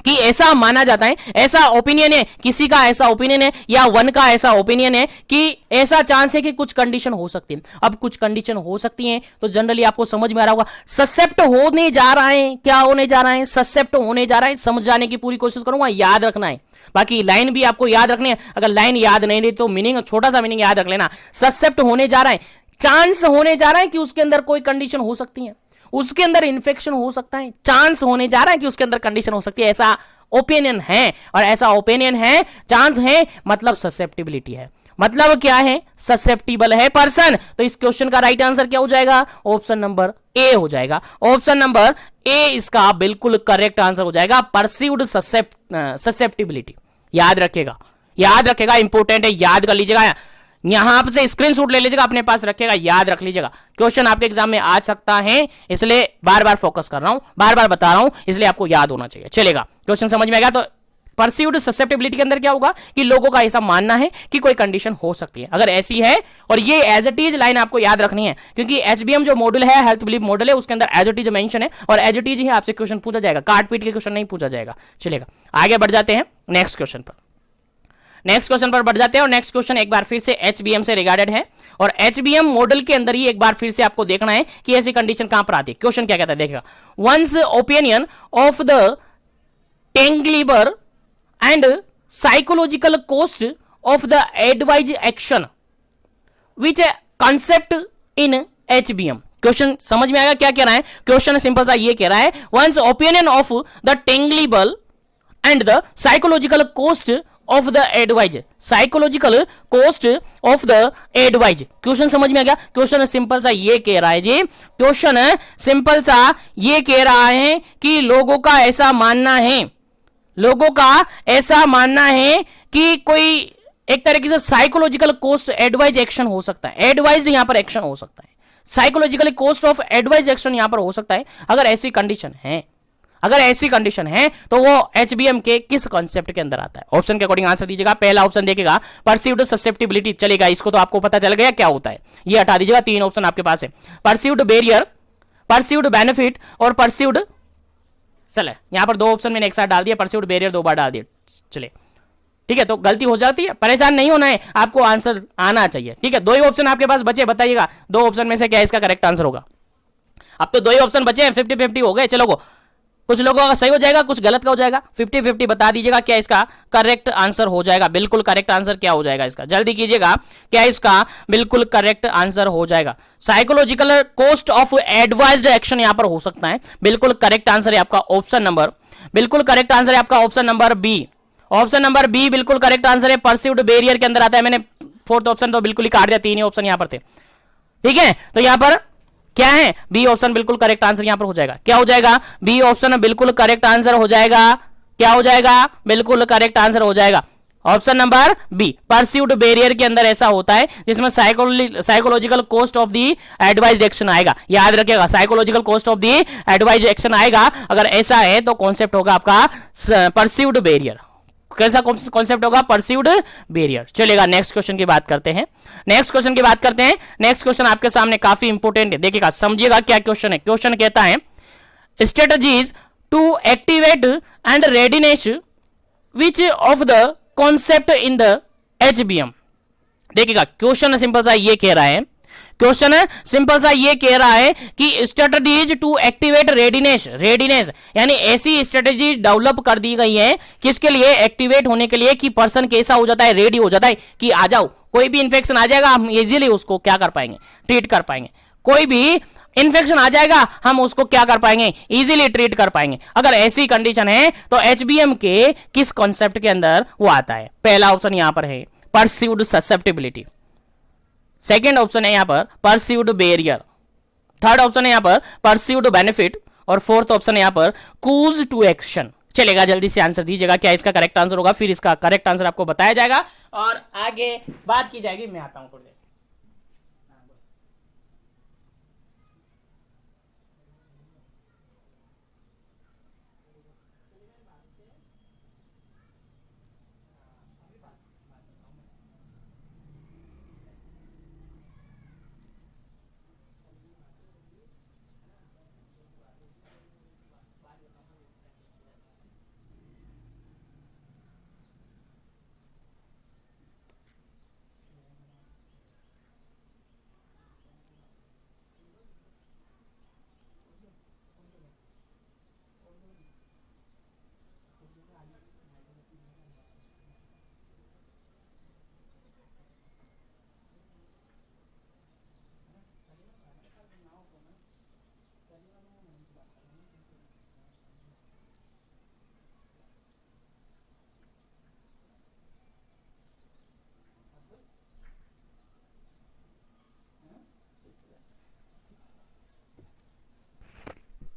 कि ऐसा माना जाता है, ऐसा ओपिनियन है, किसी का ऐसा ओपिनियन है या वन का ऐसा ओपिनियन है कि ऐसा चांस है कि कुछ कंडीशन हो सकती है। अब कुछ कंडीशन हो सकती हैं तो जनरली आपको समझ में आ रहा होगा, ससेप्ट होने जा रहा है, क्या होने जा रहा है, ससेप्ट होने जा रहा है, समझाने की पूरी कोशिश करूंगा, याद रखना है। बाकी लाइन भी आपको याद रखनी है, अगर लाइन याद नहीं रही तो मीनिंग, छोटा सा मीनिंग याद रख लेना। ससेप्ट होने जा रहा है, चांस होने जा रहा है कि उसके अंदर कोई कंडीशन हो सकती है, उसके अंदर इन्फेक्शन हो सकता है, चांस होने जा रहा है कि उसके अंदर कंडीशन हो सकती है, ऐसा ओपिनियन है, और ऐसा ओपिनियन है, चांस है, मतलब ससेप्टिबिलिटी है, मतलब क्या है, ससेप्टिबल है पर्सन। तो इस क्वेश्चन का राइट आंसर क्या हो जाएगा, ऑप्शन नंबर ए हो जाएगा। ऑप्शन नंबर ए इसका बिल्कुल करेक्ट आंसर हो जाएगा, परसीव्ड ससेप्टिबिलिटी। याद रखेगा, याद रखेगा, इंपॉर्टेंट है, याद कर लीजिएगा। यहां से स्क्रीनशॉट ले लीजिएगा, अपने पास रखेगा, याद रख लीजिएगा। क्वेश्चन आपके एग्जाम में आ सकता है, इसलिए बार बार फोकस कर रहा हूं, बार बार बता रहा हूं, इसलिए आपको याद होना चाहिए। चलेगा, क्वेश्चन समझ में आ गया। तो परसीव्ड ससेप्टिबिलिटी के अंदर क्या होगा कि लोगों का ऐसा मानना है कि कोई कंडीशन हो सकती है, अगर ऐसी है, और ये एज इट इज लाइन आपको याद रखनी है, क्योंकि एचबीएम जो मॉडल है, हेल्थ बिलीफ मॉडल है, उसके अंदर एज इट इज मेंशन है, और एज इट इज ही आपसे क्वेश्चन पूछा जाएगा, काट पीट के क्वेश्चन नहीं पूछा जाएगा। चलेगा, आगे बढ़ जाते हैं नेक्स्ट क्वेश्चन पर। नेक्स्ट क्वेश्चन पर बढ़ जाते हैं, और नेक्स्ट क्वेश्चन एक बार फिर से एचबीएम से रिगार्डेड है, और एचबीएम मॉडल के अंदर ही एक बार फिर से आपको देखना है कि ऐसी कंडीशन कहां पर आती है। क्वेश्चन क्या कहता है, देखिएगा, one's opinion of the tangible and psychological cost of the advised action which concept in HBM। Question समझ में आएगा क्या कह रहा है, क्वेश्चन सिंपल सा ये कह रहा है, one's opinion of the tangible and the psychological cost of the advice, psychological cost of the advice. Question समझ में आ गया, क्वेश्चन सिंपल सा ये कह रहा है जी, क्वेश्चन सिंपल सा ये कह रहा है कि लोगों का ऐसा मानना है, लोगों का ऐसा मानना है कि कोई एक तरीके से साइकोलॉजिकल कोस्ट एडवाइज एक्शन हो सकता है, एडवाइज यहां पर एक्शन हो सकता है, psychological cost of advise action यहां पर हो सकता है। अगर ऐसी कंडीशन है, अगर ऐसी कंडीशन है तो वो एचबीएम के किस कॉन्सेप्ट के अंदर आता है। ऑप्शन के अकॉर्डिंग आंसर दीजिएगा। पहला ऑप्शन देखिएगा, परसीव्ड ससेप्टिबिलिटी। चलेगा, इसको तो आपको पता चल गया क्या होता है, ये हटा दीजिएगा, तीन ऑप्शन आपके पास है, परसीव्ड बैरियर, परसीव्ड बेनिफिट और परसीव्ड, चले यहां पर दो ऑप्शन मैंने एक साथ डाल दिया, परसीव्ड बैरियर दो बार डाल दिया। चले ठीक है, तो गलती हो जाती है, परेशान नहीं होना है, आपको आंसर आना चाहिए। ठीक है, दो ही ऑप्शन आपके पास बचे, बताइएगा दो ऑप्शन में से क्या इसका करेक्ट आंसर होगा। अब तो दो ही ऑप्शन बचे हैं, 50-50 हो गए। चलो, कुछ लोगों का सही हो जाएगा, कुछ गलत का हो जाएगा, 50-50 बता दीजिएगा क्या इसका करेक्ट आंसर हो जाएगा, बिल्कुल करेक्ट आंसर क्या हो जाएगा इसका, जल्दी कीजिएगा, क्या इसका बिल्कुल करेक्ट आंसर हो जाएगा। Psychological cost of advised action यहां पर हो सकता है, बिल्कुल करेक्ट आंसर है आपका ऑप्शन नंबर, बिल्कुल करेक्ट आंसर है आपका option number B, option number B बिल्कुल करेक्ट आंसर है, परसीव्ड बैरियर के अंदर आता है। मैंने फोर्थ ऑप्शन तो बिल्कुल ही काट दिया, तीन ही ऑप्शन यहां पर थे। ठीक है, तो यहां पर क्या है, बी ऑप्शन बिल्कुल करेक्ट आंसर यहां पर हो जाएगा। क्या हो जाएगा, बी ऑप्शन बिल्कुल करेक्ट आंसर हो जाएगा। क्या हो जाएगा, बिल्कुल करेक्ट आंसर हो जाएगा option number B. Perceived barrier के अंदर ऐसा होता है जिसमें psychological cost of the advised action आएगा। याद रखिएगा, psychological cost of the advised action आएगा। अगर ऐसा है तो कॉन्सेप्ट होगा आपका परसीव्ड बैरियर। कैसा कॉन्सेप्ट होगा, परसीव्ड बैरियर। चलेगा, नेक्स्ट क्वेश्चन की बात करते हैं, नेक्स्ट क्वेश्चन की बात करते हैं। नेक्स्ट क्वेश्चन आपके सामने काफी इंपोर्टेंट है, देखिएगा, समझिएगा क्या क्वेश्चन है। क्वेश्चन कहता है, strategies to activate and readiness which of the concept in the HBM. देखिएगा, क्वेश्चन सिंपल सा ये कह रहा है, क्वेश्चन सिंपल सा ये कह रहा है कि strategies to activate readiness, readiness यानी ऐसी स्ट्रेटजी डेवलप कर दी गई है किसके लिए, एक्टिवेट होने के लिए, कि पर्सन कैसा हो जाता है, रेडी हो जाता है कि आ जाओ, कोई भी इंफेक्शन आ जाएगा हम इजीली उसको क्या कर पाएंगे, ट्रीट कर पाएंगे। कोई भी इन्फेक्शन आ जाएगा हम उसको क्या कर पाएंगे, इजीली ट्रीट कर पाएंगे। अगर ऐसी कंडीशन है तो एचबीएम के किस कॉन्सेप्ट के अंदर वो आता है। पहला ऑप्शन यहां पर है परसीव्ड ससेप्टिबिलिटी, सेकेंड ऑप्शन है यहां पर परसीव्ड बैरियर, थर्ड ऑप्शन है यहां पर परसीव्ड बेनिफिट, और फोर्थ ऑप्शन है यहां पर कूज टू एक्शन। चलेगा, जल्दी से आंसर दीजिएगा क्या इसका करेक्ट आंसर होगा, फिर इसका करेक्ट आंसर आपको बताया जाएगा और आगे बात की जाएगी। मैं आता हूं थोड़ी देर।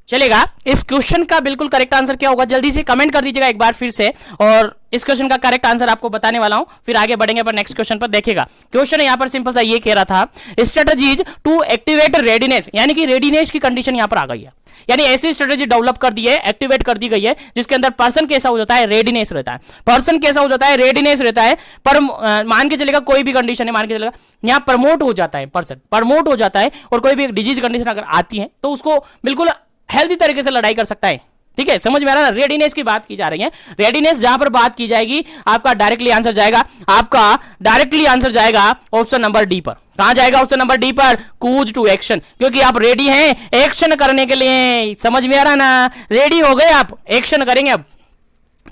चलेगा। इस क्वेश्चन का बिल्कुल करेक्ट आंसर क्या होगा, जल्दी से कमेंट कर दीजिएगा एक बार फिर से, और इस क्वेश्चन का करेक्ट आंसर आपको बताने वाला हूं, फिर आगे बढ़ेंगे पर नेक्स्ट क्वेश्चन पर। देखिएगा क्वेश्चन यहां पर सिंपल सा ये कह रहा था, स्ट्रेटजीज टू एक्टिवेट रेडीनेस, यानी कि रेडीनेस की कंडीशन यहां पर आ गई है, यानी ऐसी स्ट्रेटजी डेवलप कर दी है, एक्टिवेट कर दी गई है जिसके अंदर पर्सन कैसा हो जाता है, रेडीनेस रहता है। पर्सन कैसा हो जाता है, रेडीनेस रहता है। पर मान के चलेगा कोई भी कंडीशन है, मान के चलेगा यहां प्रमोट हो जाता है, पर्सन प्रमोट हो जाता है, और कोई भी डिजीज कंडीशन अगर आती है तो उसको बिल्कुल हेल्दी तरीके से लड़ाई कर सकता है। ठीक है, समझ में आ रहा है ना, रेडीनेस की बात की जा रही है। रेडीनेस जहां पर बात की जाएगी, आपका डायरेक्टली आंसर जाएगा, आपका डायरेक्टली आंसर जाएगा ऑप्शन नंबर डी पर। कहां जाएगा, ऑप्शन नंबर डी पर, कूज टू एक्शन, क्योंकि आप रेडी हैं एक्शन करने के लिए। समझ में आ रहा ना, रेडी हो गए आप, एक्शन करेंगे, अब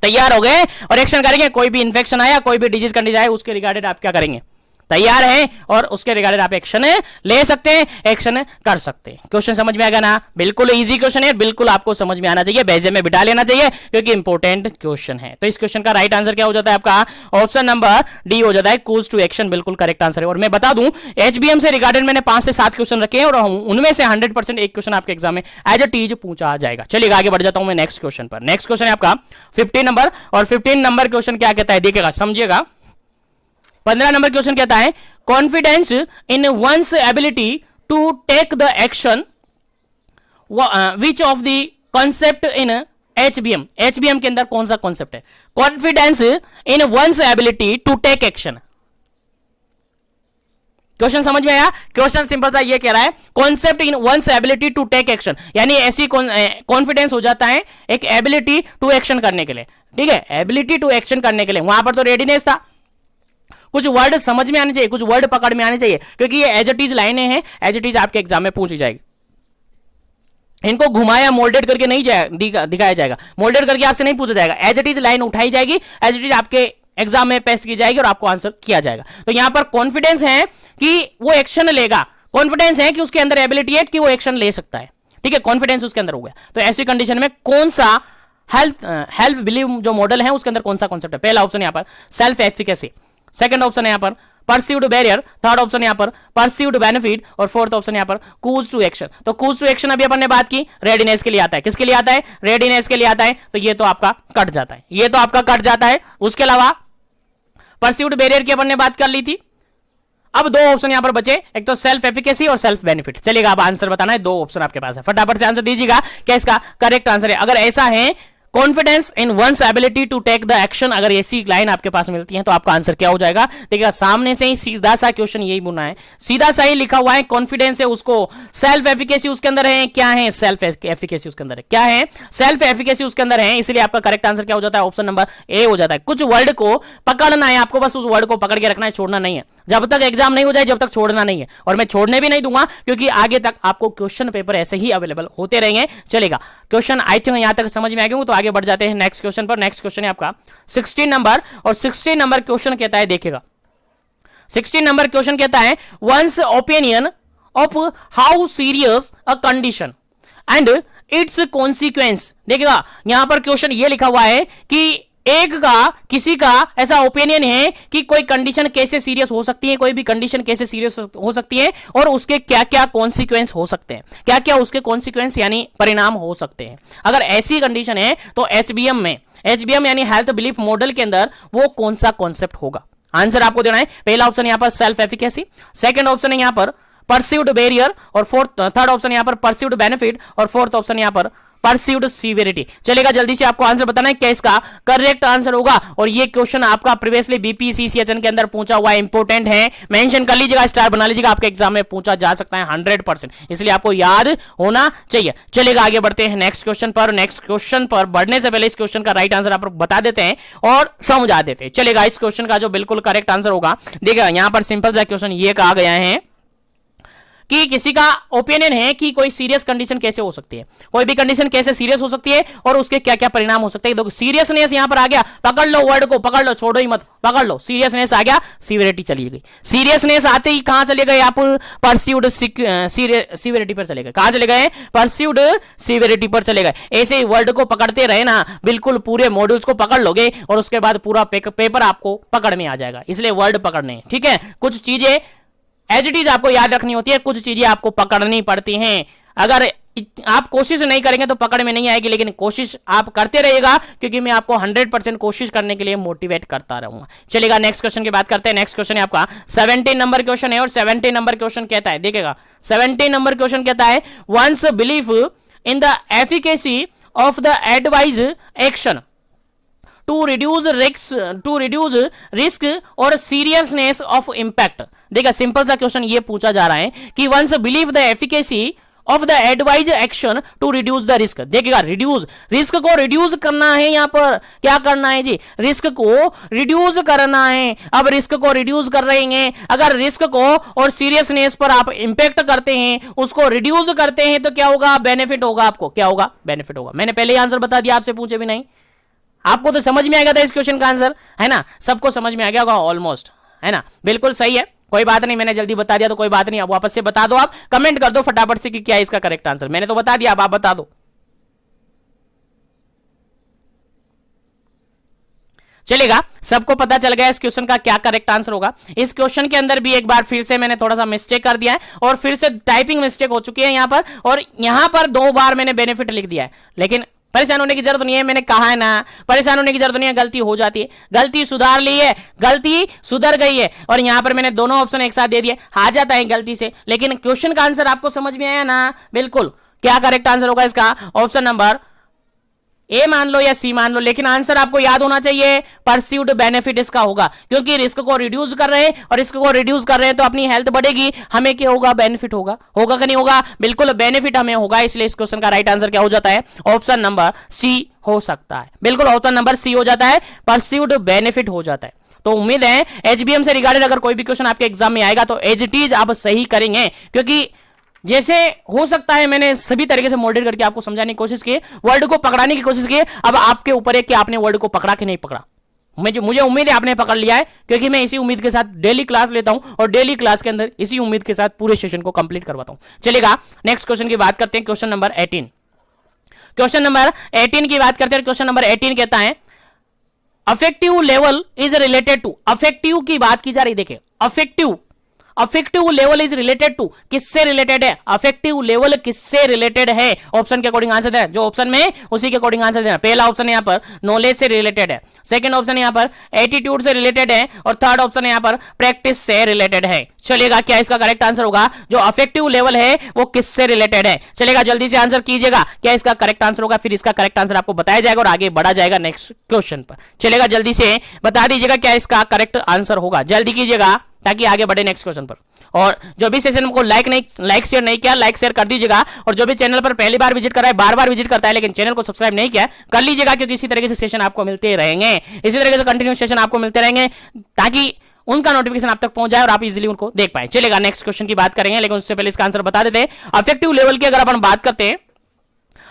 तैयार हो गए और एक्शन करेंगे। कोई भी इंफेक्शन आया, कोई भी डिजीज कंडीशन आया, उसके रिगार्डेड आप क्या करेंगे, तैयार हैं, और उसके रिगार्डेड आप एक्शन ले सकते हैं, एक्शन कर सकते हैं। क्वेश्चन समझ में आएगा ना, बिल्कुल इजी क्वेश्चन है, बिल्कुल आपको समझ में आना चाहिए, बेजे में बिठा लेना चाहिए, क्योंकि इंपॉर्टेंट क्वेश्चन है। तो इस क्वेश्चन का राइट आंसर क्या हो जाता है, आपका ऑप्शन नंबर डी हो जाता है, कूज टू एक्शन, बिल्कुल करेक्ट आंसर है। और मैं बता दूं, एचबीएम से रिगार्डेड मैंने 5 से 7 क्वेश्चन रखे हैं, और उनमें से 100% एक क्वेश्चन आपके एग्जाम में एज अ टीज पूछा जाएगा। चलिए आगे बढ़ जाता हूं मैं नेक्स्ट क्वेश्चन पर। नेक्स्ट क्वेश्चन है आपका 15 नंबर, और 15 नंबर क्वेश्चन क्या कहता है, देखिएगा समझिएगा। 15 नंबर क्वेश्चन कहता है, confidence in one's ability to take the action which of the concept in HBM. HBM के अंदर कौन सा कॉन्सेप्ट है, confidence in one's ability to take action. Question समझ में आया, क्वेश्चन सिंपल सा ये कह रहा है, concept in one's ability to take action, यानी ऐसी कॉन्फिडेंस हो जाता है एक एबिलिटी टू एक्शन करने के लिए। ठीक है, एबिलिटी टू एक्शन करने के लिए, वहां पर तो रेडीनेस था, कुछ वर्ड समझ में आने चाहिए, कुछ वर्ड पकड़ में आने चाहिए, क्योंकि ये एज इट इज लाइनें हैं, एज इट इज आपके एग्जाम में पूछी जाएगी। इनको घुमाया मोल्डेड करके नहीं दिखाया जाएगा, मोल्डेड करके आपसे नहीं पूछा जाएगा, एज इट इज लाइन उठाई जाएगी, एज इट इज आपके एग्जाम में पेस्ट की जाएगी और आपको आंसर किया जाएगा। तो यहां पर कॉन्फिडेंस है कि वो एक्शन लेगा, कॉन्फिडेंस है कि उसके अंदर एबिलिटी है कि वो एक्शन ले सकता है। ठीक है, कॉन्फिडेंस उसके अंदर हो गया। तो ऐसी कंडीशन में कौन सा हेल्प बिलीव जो मॉडल है उसके अंदर कौन सा कॉन्सेप्ट है, पहला ऑप्शन यहां पर सेल्फ एफिकेसी, सेकंड ऑप्शन है यहां पर परसीव्ड बैरियर, थर्ड ऑप्शन यहां पर परसीव्ड बेनिफिट, और फोर्थ ऑप्शन यहां पर कूज टू एक्शन। तो कूज टू एक्शन अभी अपन ने बात की, रेडीनेस के लिए आता है, किसके लिए आता है, रेडीनेस के लिए आता है, तो ये तो आपका कट जाता है, ये तो आपका कट जाता है। उसके अलावा परसीव्ड बैरियर की अपन ने बात कर ली थी। अब दो ऑप्शन यहां पर बचे, एक तो सेल्फ एफिकेसी और सेल्फ बेनिफिट। चलिएगा, अब आंसर बताना है, दो ऑप्शन आपके पास है, फटाफट से आंसर दीजिएगा क्या इसका करेक्ट आंसर है। अगर ऐसा है confidence in one's ability to take the action, अगर ऐसी लाइन आपके पास मिलती है तो आपका आंसर क्या हो जाएगा। देखिएगा सामने से ही सीधा सा क्वेश्चन यही बुना है, सीधा सा ही लिखा हुआ है, कॉन्फिडेंस है उसको, सेल्फ एफिकेसी उसके अंदर है, क्या है सेल्फ एफिकेसी उसके अंदर है, क्या है सेल्फ एफिकेसी उसके अंदर है, इसलिए आपका करेक्ट आंसर क्या हो जाता है, ऑप्शन नंबर ए हो जाता है। कुछ वर्ड को पकड़ना है आपको, बस उस वर्ड को पकड़ के रखना है, छोड़ना नहीं है, जब तक एग्जाम नहीं हो जाए जब तक छोड़ना नहीं है, और मैं छोड़ने भी नहीं दूंगा, क्योंकि आगे तक आपको क्वेश्चन पेपर ऐसे ही अवेलेबल होते रहेंगे। चलेगा, क्वेश्चन आई थिंक यहां तक समझ में आ गए, तो आगे बढ़ जाते हैं नेक्स्ट क्वेश्चन पर। नेक्स्ट क्वेश्चन है आपका 16 नंबर, और 16 नंबर क्वेश्चन कहता है, देखिएगा 16 नंबर क्वेश्चन कहता है, one's opinion of how serious a condition and it's consequence. देखिएगा यहां पर क्वेश्चन ये लिखा हुआ है कि एक का किसी का ऐसा ओपिनियन है कि कोई कंडीशन कैसे सीरियस हो सकती है, कोई भी कंडीशन कैसे सीरियस हो सकती है, और उसके क्या क्या कॉन्सिक्वेंस हो सकते हैं, क्या क्या उसके कॉन्सिक्वेंस यानी परिणाम हो सकते हैं। अगर ऐसी कंडीशन है तो एचबीएम यानी हेल्थ बिलीफ मॉडल के अंदर वो कौन सा कॉन्सेप्ट होगा। आंसर आपको देना है, पहला ऑप्शन यहां पर सेल्फ एफिकेसी, सेकंड ऑप्शन है यहां पर परसीव्ड बैरियर, और थर्ड ऑप्शन यहां पर परसीव्ड बेनिफिट, और फोर्थ ऑप्शन यहां पर परसीव्ड सीवियरिटी। चलेगा, जल्दी से आपको आंसर बताना है क्या इसका करेक्ट आंसर होगा। और ये क्वेश्चन आपका प्रीवियसली बीपीसीसीएचएन के अंदर पूछा हुआ है, इंपॉर्टेंट है, मेंशन कर लीजिएगा, स्टार बना लीजिएगा, आपके एग्जाम में पूछा जा सकता है 100%, इसलिए आपको याद होना चाहिए। चलेगा, आगे बढ़ते हैं नेक्स्ट क्वेश्चन पर। नेक्स्ट क्वेश्चन पर बढ़ने से पहले इस क्वेश्चन का राइट आंसर आप बता देते हैं और समझा देते हैं। चलेगा, इस क्वेश्चन का जो बिल्कुल करेक्ट आंसर होगा, देखिएगा यहां पर सिंपल सा क्वेश्चन ये कहा गया है कि किसी का ओपिनियन है कि कोई सीरियस कंडीशन कैसे हो सकती है, कोई भी कंडीशन कैसे सीरियस हो सकती है, और उसके क्या क्या परिणाम हो सकते हैं। देखो सीरियसनेस यहां पर आ गया, पकड़ लो वर्ड को, पकड़ लो, छोड़ो ही मत, पकड़ लो, सीरियसनेस आ गया, सीवियरिटी चली गई। सीरियसनेस आते ही कहां चले गए आप, परसीव्ड सीवियरिटी पर चले गए, कहां चले गए, परसीव्ड सीवियरिटी पर चले गए। ऐसे ही वर्ड को पकड़ते रहे ना, बिल्कुल पूरे मॉड्यूल्स को पकड़ लोगे और उसके बाद पूरा पेपर आपको पकड़ में आ जाएगा, इसलिए वर्ड पकड़ने, ठीक है। कुछ चीजें एज इट इज आपको याद रखनी होती है, कुछ चीजें आपको पकड़नी पड़ती हैं। अगर आप कोशिश नहीं करेंगे तो पकड़ में नहीं आएगी, लेकिन कोशिश आप करते रहिएगा, क्योंकि मैं आपको 100% कोशिश करने के लिए मोटिवेट करता रहूंगा। चलिएगा नेक्स्ट क्वेश्चन की बात करते हैं। नेक्स्ट क्वेश्चन है आपका 17 नंबर क्वेश्चन है, और 17 नंबर क्वेश्चन कहता है, देखिएगा 17 नंबर क्वेश्चन कहता है, one's believe in the efficacy of the advise action to reduce risk और सीरियसनेस ऑफ इंपैक्ट। देखिए सिंपल सा क्वेश्चन ये पूछा जा रहा है कि one's believe the efficacy of the advise action to reduce the risk. देखिएगा रिड्यूस, रिस्क को रिड्यूस करना है, यहां पर क्या करना है जी, रिस्क को रिड्यूस करना है। अब रिस्क को रिड्यूस कर रहे हैं, अगर रिस्क को और सीरियसनेस पर आप इंपैक्ट करते हैं, उसको रिड्यूस करते हैं, तो क्या होगा, बेनिफिट होगा। आपको क्या होगा, बेनिफिट होगा। मैंने पहले ही आंसर बता दिया, आपसे पूछे भी नहीं, आपको तो समझ में आ गया था इस क्वेश्चन का आंसर, है ना, सबको समझ में आ गया होगा ऑलमोस्ट, है ना, बिल्कुल सही है, कोई बात नहीं, मैंने जल्दी बता दिया तो कोई बात नहीं। अब वापस से बता दो, आप कमेंट कर दो फटाफट से कि क्या है इसका करेक्ट आंसर। मैंने तो बता दिया, अब आप बता दो। चलेगा, सबको पता चल गया इस क्वेश्चन का क्या करेक्ट आंसर होगा। इस क्वेश्चन के अंदर भी एक बार फिर से मैंने थोड़ा सा मिस्टेक कर दिया है, और फिर से टाइपिंग मिस्टेक हो चुकी है यहां पर, और यहां पर 2 बार मैंने बेनिफिट लिख दिया है, लेकिन परेशान होने की जरूरत नहीं है, मैंने कहा है ना, परेशान होने की जरूरत नहीं है, गलती हो जाती है, गलती सुधार ली है, गलती सुधर गई है, और यहां पर मैंने दोनों ऑप्शन एक साथ दे दिए, आ जाता है गलती से, लेकिन क्वेश्चन का आंसर आपको समझ में आया ना, बिल्कुल। क्या करेक्ट आंसर होगा इसका, ऑप्शन नंबर ए मान लो या सी मान लो, लेकिन आंसर आपको याद होना चाहिए, परस्यूड बेनिफिट इसका होगा, क्योंकि रिस्क को रिड्यूस कर रहे हैं, और रिस्क को रिड्यूस कर रहे हैं तो अपनी हेल्थ बढ़ेगी, हमें क्या होगा, बेनिफिट होगा, होगा कि नहीं होगा, बिल्कुल बेनिफिट हमें होगा। इसलिए इस क्वेश्चन का राइट आंसर क्या हो जाता है, ऑप्शन नंबर सी हो सकता है, बिल्कुल ऑप्शन नंबर सी हो जाता है, परस्यूड बेनिफिट हो जाता है। तो उम्मीद है एचबीएम से रिगार्डेड अगर कोई भी क्वेश्चन आपके एग्जाम में आएगा तो एज इट इज आप सही करेंगे, क्योंकि जैसे हो सकता है मैंने सभी तरीके से मोल्डेड करके आपको समझाने की कोशिश की, वर्ड को पकड़ाने की कोशिश की, अब आपके ऊपर है कि आपने वर्ड को पकड़ा कि नहीं पकड़ा। मुझे उम्मीद है आपने पकड़ लिया है, क्योंकि मैं इसी उम्मीद के साथ डेली क्लास लेता हूं, और डेली क्लास के अंदर इसी उम्मीद के साथ पूरे सेशन को कंप्लीट करवाता हूं। चलेगा नेक्स्ट क्वेश्चन की बात करते हैं, क्वेश्चन नंबर 18। क्वेश्चन नंबर 18 की बात करते हैं। क्वेश्चन नंबर 18 कहता है affective level is related to, affective की बात की जा रही, देखिए affective level is related to, किससे रिलेटेड है, अफेक्टिव लेवल किससे रिलेटेड है, ऑप्शन के अकॉर्डिंग आंसर देना, जो ऑप्शन में उसी के अकॉर्डिंग आंसर देना। पहला ऑप्शन यहां पर नॉलेज से रिलेटेड है, सेकंड ऑप्शन यहां पर एटीट्यूड से रिलेटेड है, और थर्ड ऑप्शन यहां पर प्रैक्टिस से रिलेटेड है। चलेगा, क्या इसका करेक्ट आंसर होगा, जो अफेक्टिव लेवल है वो किससे रिलेटेड है। चलेगा, जल्दी से आंसर कीजिएगा, क्या इसका करेक्ट आंसर होगा, फिर इसका करेक्ट आंसर आपको बताया जाएगा और आगे बढ़ा जाएगा नेक्स्ट क्वेश्चन पर। चलेगा, जल्दी से बता दीजिएगा क्या इसका करेक्ट आंसर होगा, जल्दी कीजिएगा ताकि आगे बढ़े नेक्स्ट क्वेश्चन पर। और जो भी सेशन को लाइक शेयर नहीं किया, लाइक शेयर कर दीजिएगा, और जो भी चैनल पर पहली बार विजिट कर रहा है, बार बार विजिट करता है लेकिन चैनल को सब्सक्राइब नहीं किया, कर लीजिएगा, क्योंकि इसी तरीके से सेशन आपको मिलते रहेंगे, इसी तरीके से कंटिन्यू सेशन आपको मिलते रहेंगे, ताकि उनका नोटिफिकेशन आप तक पहुंच जाए और आप इजीली उनको देख पाए। चलेगा, नेक्स्ट क्वेश्चन की बात करेंगे, लेकिन उससे पहले इसका आंसर बता देते हैं। अफेक्टिव लेवल की अगर अपन बात करते हैं,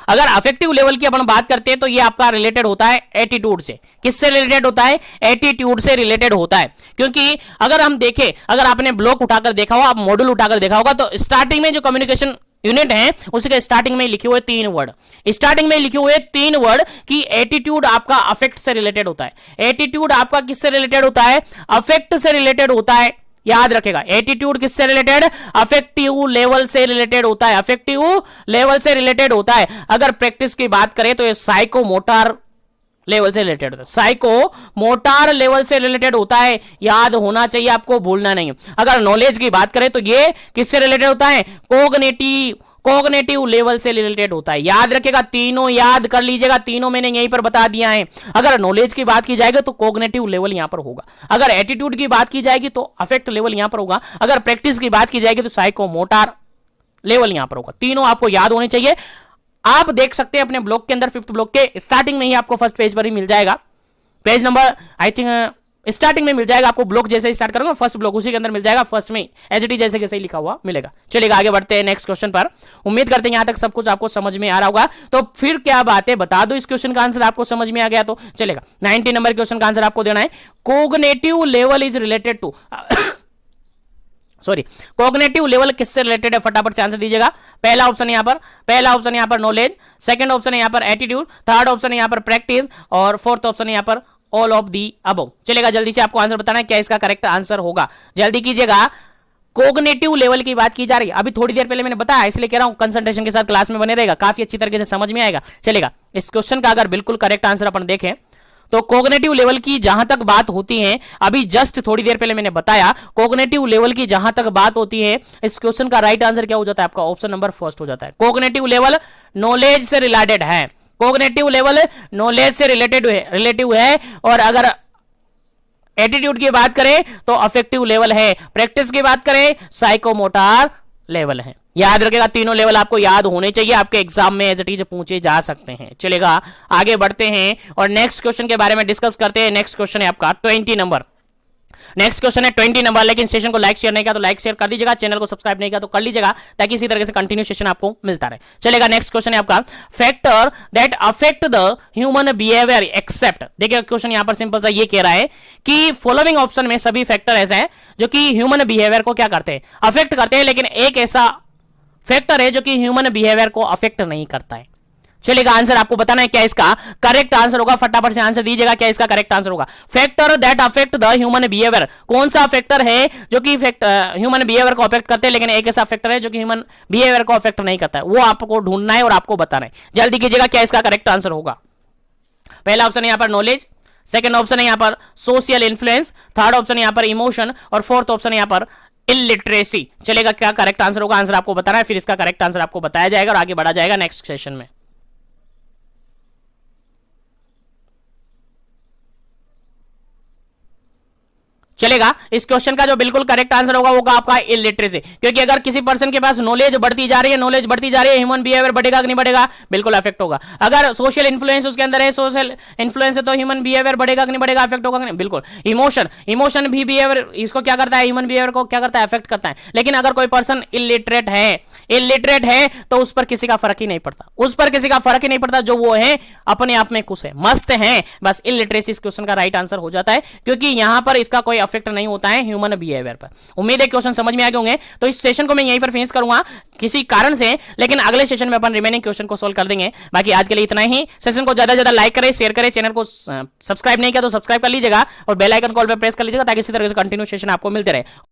अगर अफेक्टिव लेवल की अपन बात करते हैं तो ये आपका रिलेटेड होता है एटीट्यूड से। किससे रिलेटेड होता है, एटीट्यूड से रिलेटेड होता है, क्योंकि अगर हम देखें, अगर आपने ब्लॉक उठाकर देखा हो, आप मॉड्यूल उठाकर देखा होगा, तो स्टार्टिंग में जो कम्युनिकेशन यूनिट है उसके स्टार्टिंग में लिखे हुए 3 वर्ड, स्टार्टिंग में लिखे हुए 3 वर्ड कि एटीट्यूड आपका अफेक्ट से रिलेटेड होता है। एटीट्यूड आपका किससे रिलेटेड होता है, अफेक्ट से रिलेटेड होता है, याद रखेगा। एटीट्यूड किससे रिलेटेड, अफेक्टिव लेवल से रिलेटेड होता है, अफेक्टिव लेवल से रिलेटेड होता है। अगर प्रैक्टिस की बात करें तो ये साइकोमोटर लेवल से रिलेटेड होता है, साइकोमोटर लेवल से रिलेटेड होता है, याद होना चाहिए आपको, भूलना नहीं। अगर नॉलेज की बात करें तो ये किससे रिलेटेड होता है, कोग्निटिव लेवल से रिलेटेड होता है, याद रखेगा, तीनों याद कर लीजिएगा, तीनों मैंने यहीं पर बता दिया है। अगर नॉलेज की बात की जाएगी तो कोग्निटिव लेवल यहां पर होगा, अगर एटीट्यूड की बात की जाएगी तो अफेक्ट लेवल यहां पर होगा, अगर प्रैक्टिस की बात की जाएगी तो साइकोमोटर लेवल यहां पर होगा। तीनों आपको याद होने चाहिए। आप देख सकते हैं अपने ब्लॉक के अंदर, 5th ब्लॉक के स्टार्टिंग में ही आपको फर्स्ट पेज पर ही मिल जाएगा, page number I think starting में मिल जाएगा आपको, ब्लॉक जैसे ही स्टार्ट करोगे फर्स्ट ब्लॉक उसी के अंदर मिल जाएगा, फर्स्ट में एचडी जैसे कैसे ही लिखा हुआ मिलेगा। चलिएगा, आगे बढ़ते हैं नेक्स्ट क्वेश्चन पर। उम्मीद करते हैं यहां तक सब कुछ आपको समझ में आ रहा होगा, तो फिर क्या बात है, बता दो इस क्वेश्चन का आंसर आपको समझ में आ गया तो। चलेगा, 90 नंबर क्वेश्चन का आंसर आपको देना है, cognitive level is related to, sorry, cognitive level किससे रिलेटेड है, फटाफट से आंसर दीजिएगा। पहला ऑप्शन यहां पर नॉलेज, सेकंड ऑप्शन यहां पर एटीट्यूड, थर्ड ऑप्शन यहां पर प्रैक्टिस, और फोर्थ ऑप्शन यहां पर ऑल ऑफ दी अबव। चलेगा, जल्दी से आपको आंसर बताना है क्या इसका करेक्ट आंसर होगा, जल्दी कीजिएगा, कोग्निटिव लेवल की बात की जा रही है। अभी थोड़ी देर पहले मैंने बताया, इसलिए कह रहा हूं कंसंट्रेशन के साथ क्लास में बने रहेगा, काफी अच्छी तरीके से समझ में आएगा। चलेगा, इस क्वेश्चन का अगर बिल्कुल करेक्ट आंसर अपन देखें तो कोग्निटिव लेवल की जहां तक बात होती है, अभी जस्ट थोड़ी देर पहले मैंने बताया, कोग्निटिव लेवल की जहां तक बात होती है, इस क्वेश्चन का राइट आंसर क्या हो जाता है आपका? ऑप्शन नंबर फर्स्ट हो जाता है। कोग्निटिव लेवल नॉलेज से रिलेटेड है, कोग्निटिव लेवल नॉलेज से रिलेटिव है। और अगर एटीट्यूड की बात करें तो अफेक्टिव लेवल है, प्रैक्टिस की बात करें साइकोमोटर लेवल है। याद रखेगा, तीनों लेवल आपको याद होने चाहिए, आपके एग्जाम में एज इट इज पूछे जा सकते हैं। चलेगा, आगे बढ़ते हैं और नेक्स्ट क्वेश्चन के बारे में डिस्कस करते हैं। नेक्स्ट क्वेश्चन है आपका 20 नंबर। नेक्स्ट क्वेश्चन है 20 नंबर, लेकिन सेशन को लाइक शेयर नहीं किया तो लाइक शेयर कर दीजिएगा, चैनल को सब्सक्राइब नहीं किया तो कर लीजिएगा, ताकि इसी तरह से कंटिन्यू सेशन आपको मिलता रहे। चलेगा, नेक्स्ट क्वेश्चन है आपका factor that affect the human behaviour except. देखिए क्वेश्चन यहां पर सिंपल सा ये कह रहा है कि फॉलोइंग ऑप्शन में सभी फैक्टर ऐसे हैं जो कि ह्यूमन बिहेवियर को क्या करते हैं? अफेक्ट करते हैं, लेकिन एक ऐसा फैक्टर है जो कि ह्यूमन बिहेवियर को अफेक्ट नहीं करता है। चलेगा, आंसर आपको बताना है क्या इसका करेक्ट आंसर होगा, फटाफट से आंसर दीजिएगा, क्या इसका करेक्ट आंसर होगा? Factor that affect the human behaviour, कौन सा फैक्टर है जो कि ह्यूमन बिहेवियर को अफेक्ट करते हैं, लेकिन एक ऐसा फैक्टर है जो कि ह्यूमन बिहेवियर को अफेक्ट नहीं करता है, वो आपको ढूंढना है और आपको बताना है। जल्दी कीजिएगा, क्या इसका करेक्ट आंसर होगा? पहला ऑप्शन है यहां पर नॉलेज, सेकंड ऑप्शन है यहां पर सोशल इन्फ्लुएंस, थर्ड ऑप्शन यहां पर इमोशन और फोर्थ ऑप्शन यहां पर इलिटरेसी। चलेगा, क्या करेक्ट आंसर होगा? आंसर आपको बताना है, फिर इसका करेक्ट आंसर आपको बताया जाएगा और आगे बढ़ा जाएगा नेक्स्ट सेशन में। चलेगा, इस क्वेश्चन का जो बिल्कुल करेक्ट आंसर होगा वो आपका इलिटरेसी, क्योंकि अगर किसी पर्सन के पास नॉलेज बढ़ती जा रही है, ह्यूमन बिहेवियर बढ़ेगा कि नहीं बढ़ेगा? बिल्कुल अफेक्ट होगा। अगर सोशल इन्फ्लुएंस उसके अंदर है, सोशल इन्फ्लुएंस है, तो ह्यूमन बिहेवियर बढ़ेगा कि नहीं बढ़ेगा? अफेक्ट होगा कि नहीं? बिल्कुल। इमोशन भी बिहेवियर इसको क्या करता है? ह्यूमन बिहेवियर को क्या करता है? अफेक्ट करता है। लेकिन अगर कोई पर्सन इलिटरेट है तो उस पर किसी का फर्क ही नहीं पड़ता, जो वो है अपने आप में खुश है, मस्त है, बस इलिटरेसी इस क्वेश्चन का राइट आंसर हो जाता है, क्योंकि यहां पर इसका कोई अफेक्ट नहीं होता है ह्यूमन बिहेवियर पर। उम्मीद है क्वेश्चन समझ में आ गए होंगे। तो इस सेशन को मैं यहीं पर फिनिश करूंगा किसी कारण से, लेकिन अगले सेशन में अपन रिमेनिंग क्वेश्चन को सोल्व कर देंगे। बाकी आज के लिए इतना ही। सेशन को ज्यादा लाइक करें, शेयर करें, चैनल को सब्सक्राइब नहीं किया तो सब्सक्राइब कर लीजिएगा और बेल आइकन कॉल पर प्रेस कर लीजिएगा, ताकि इसी तरह से कंटिन्यू सेशन आपको मिलते रहे।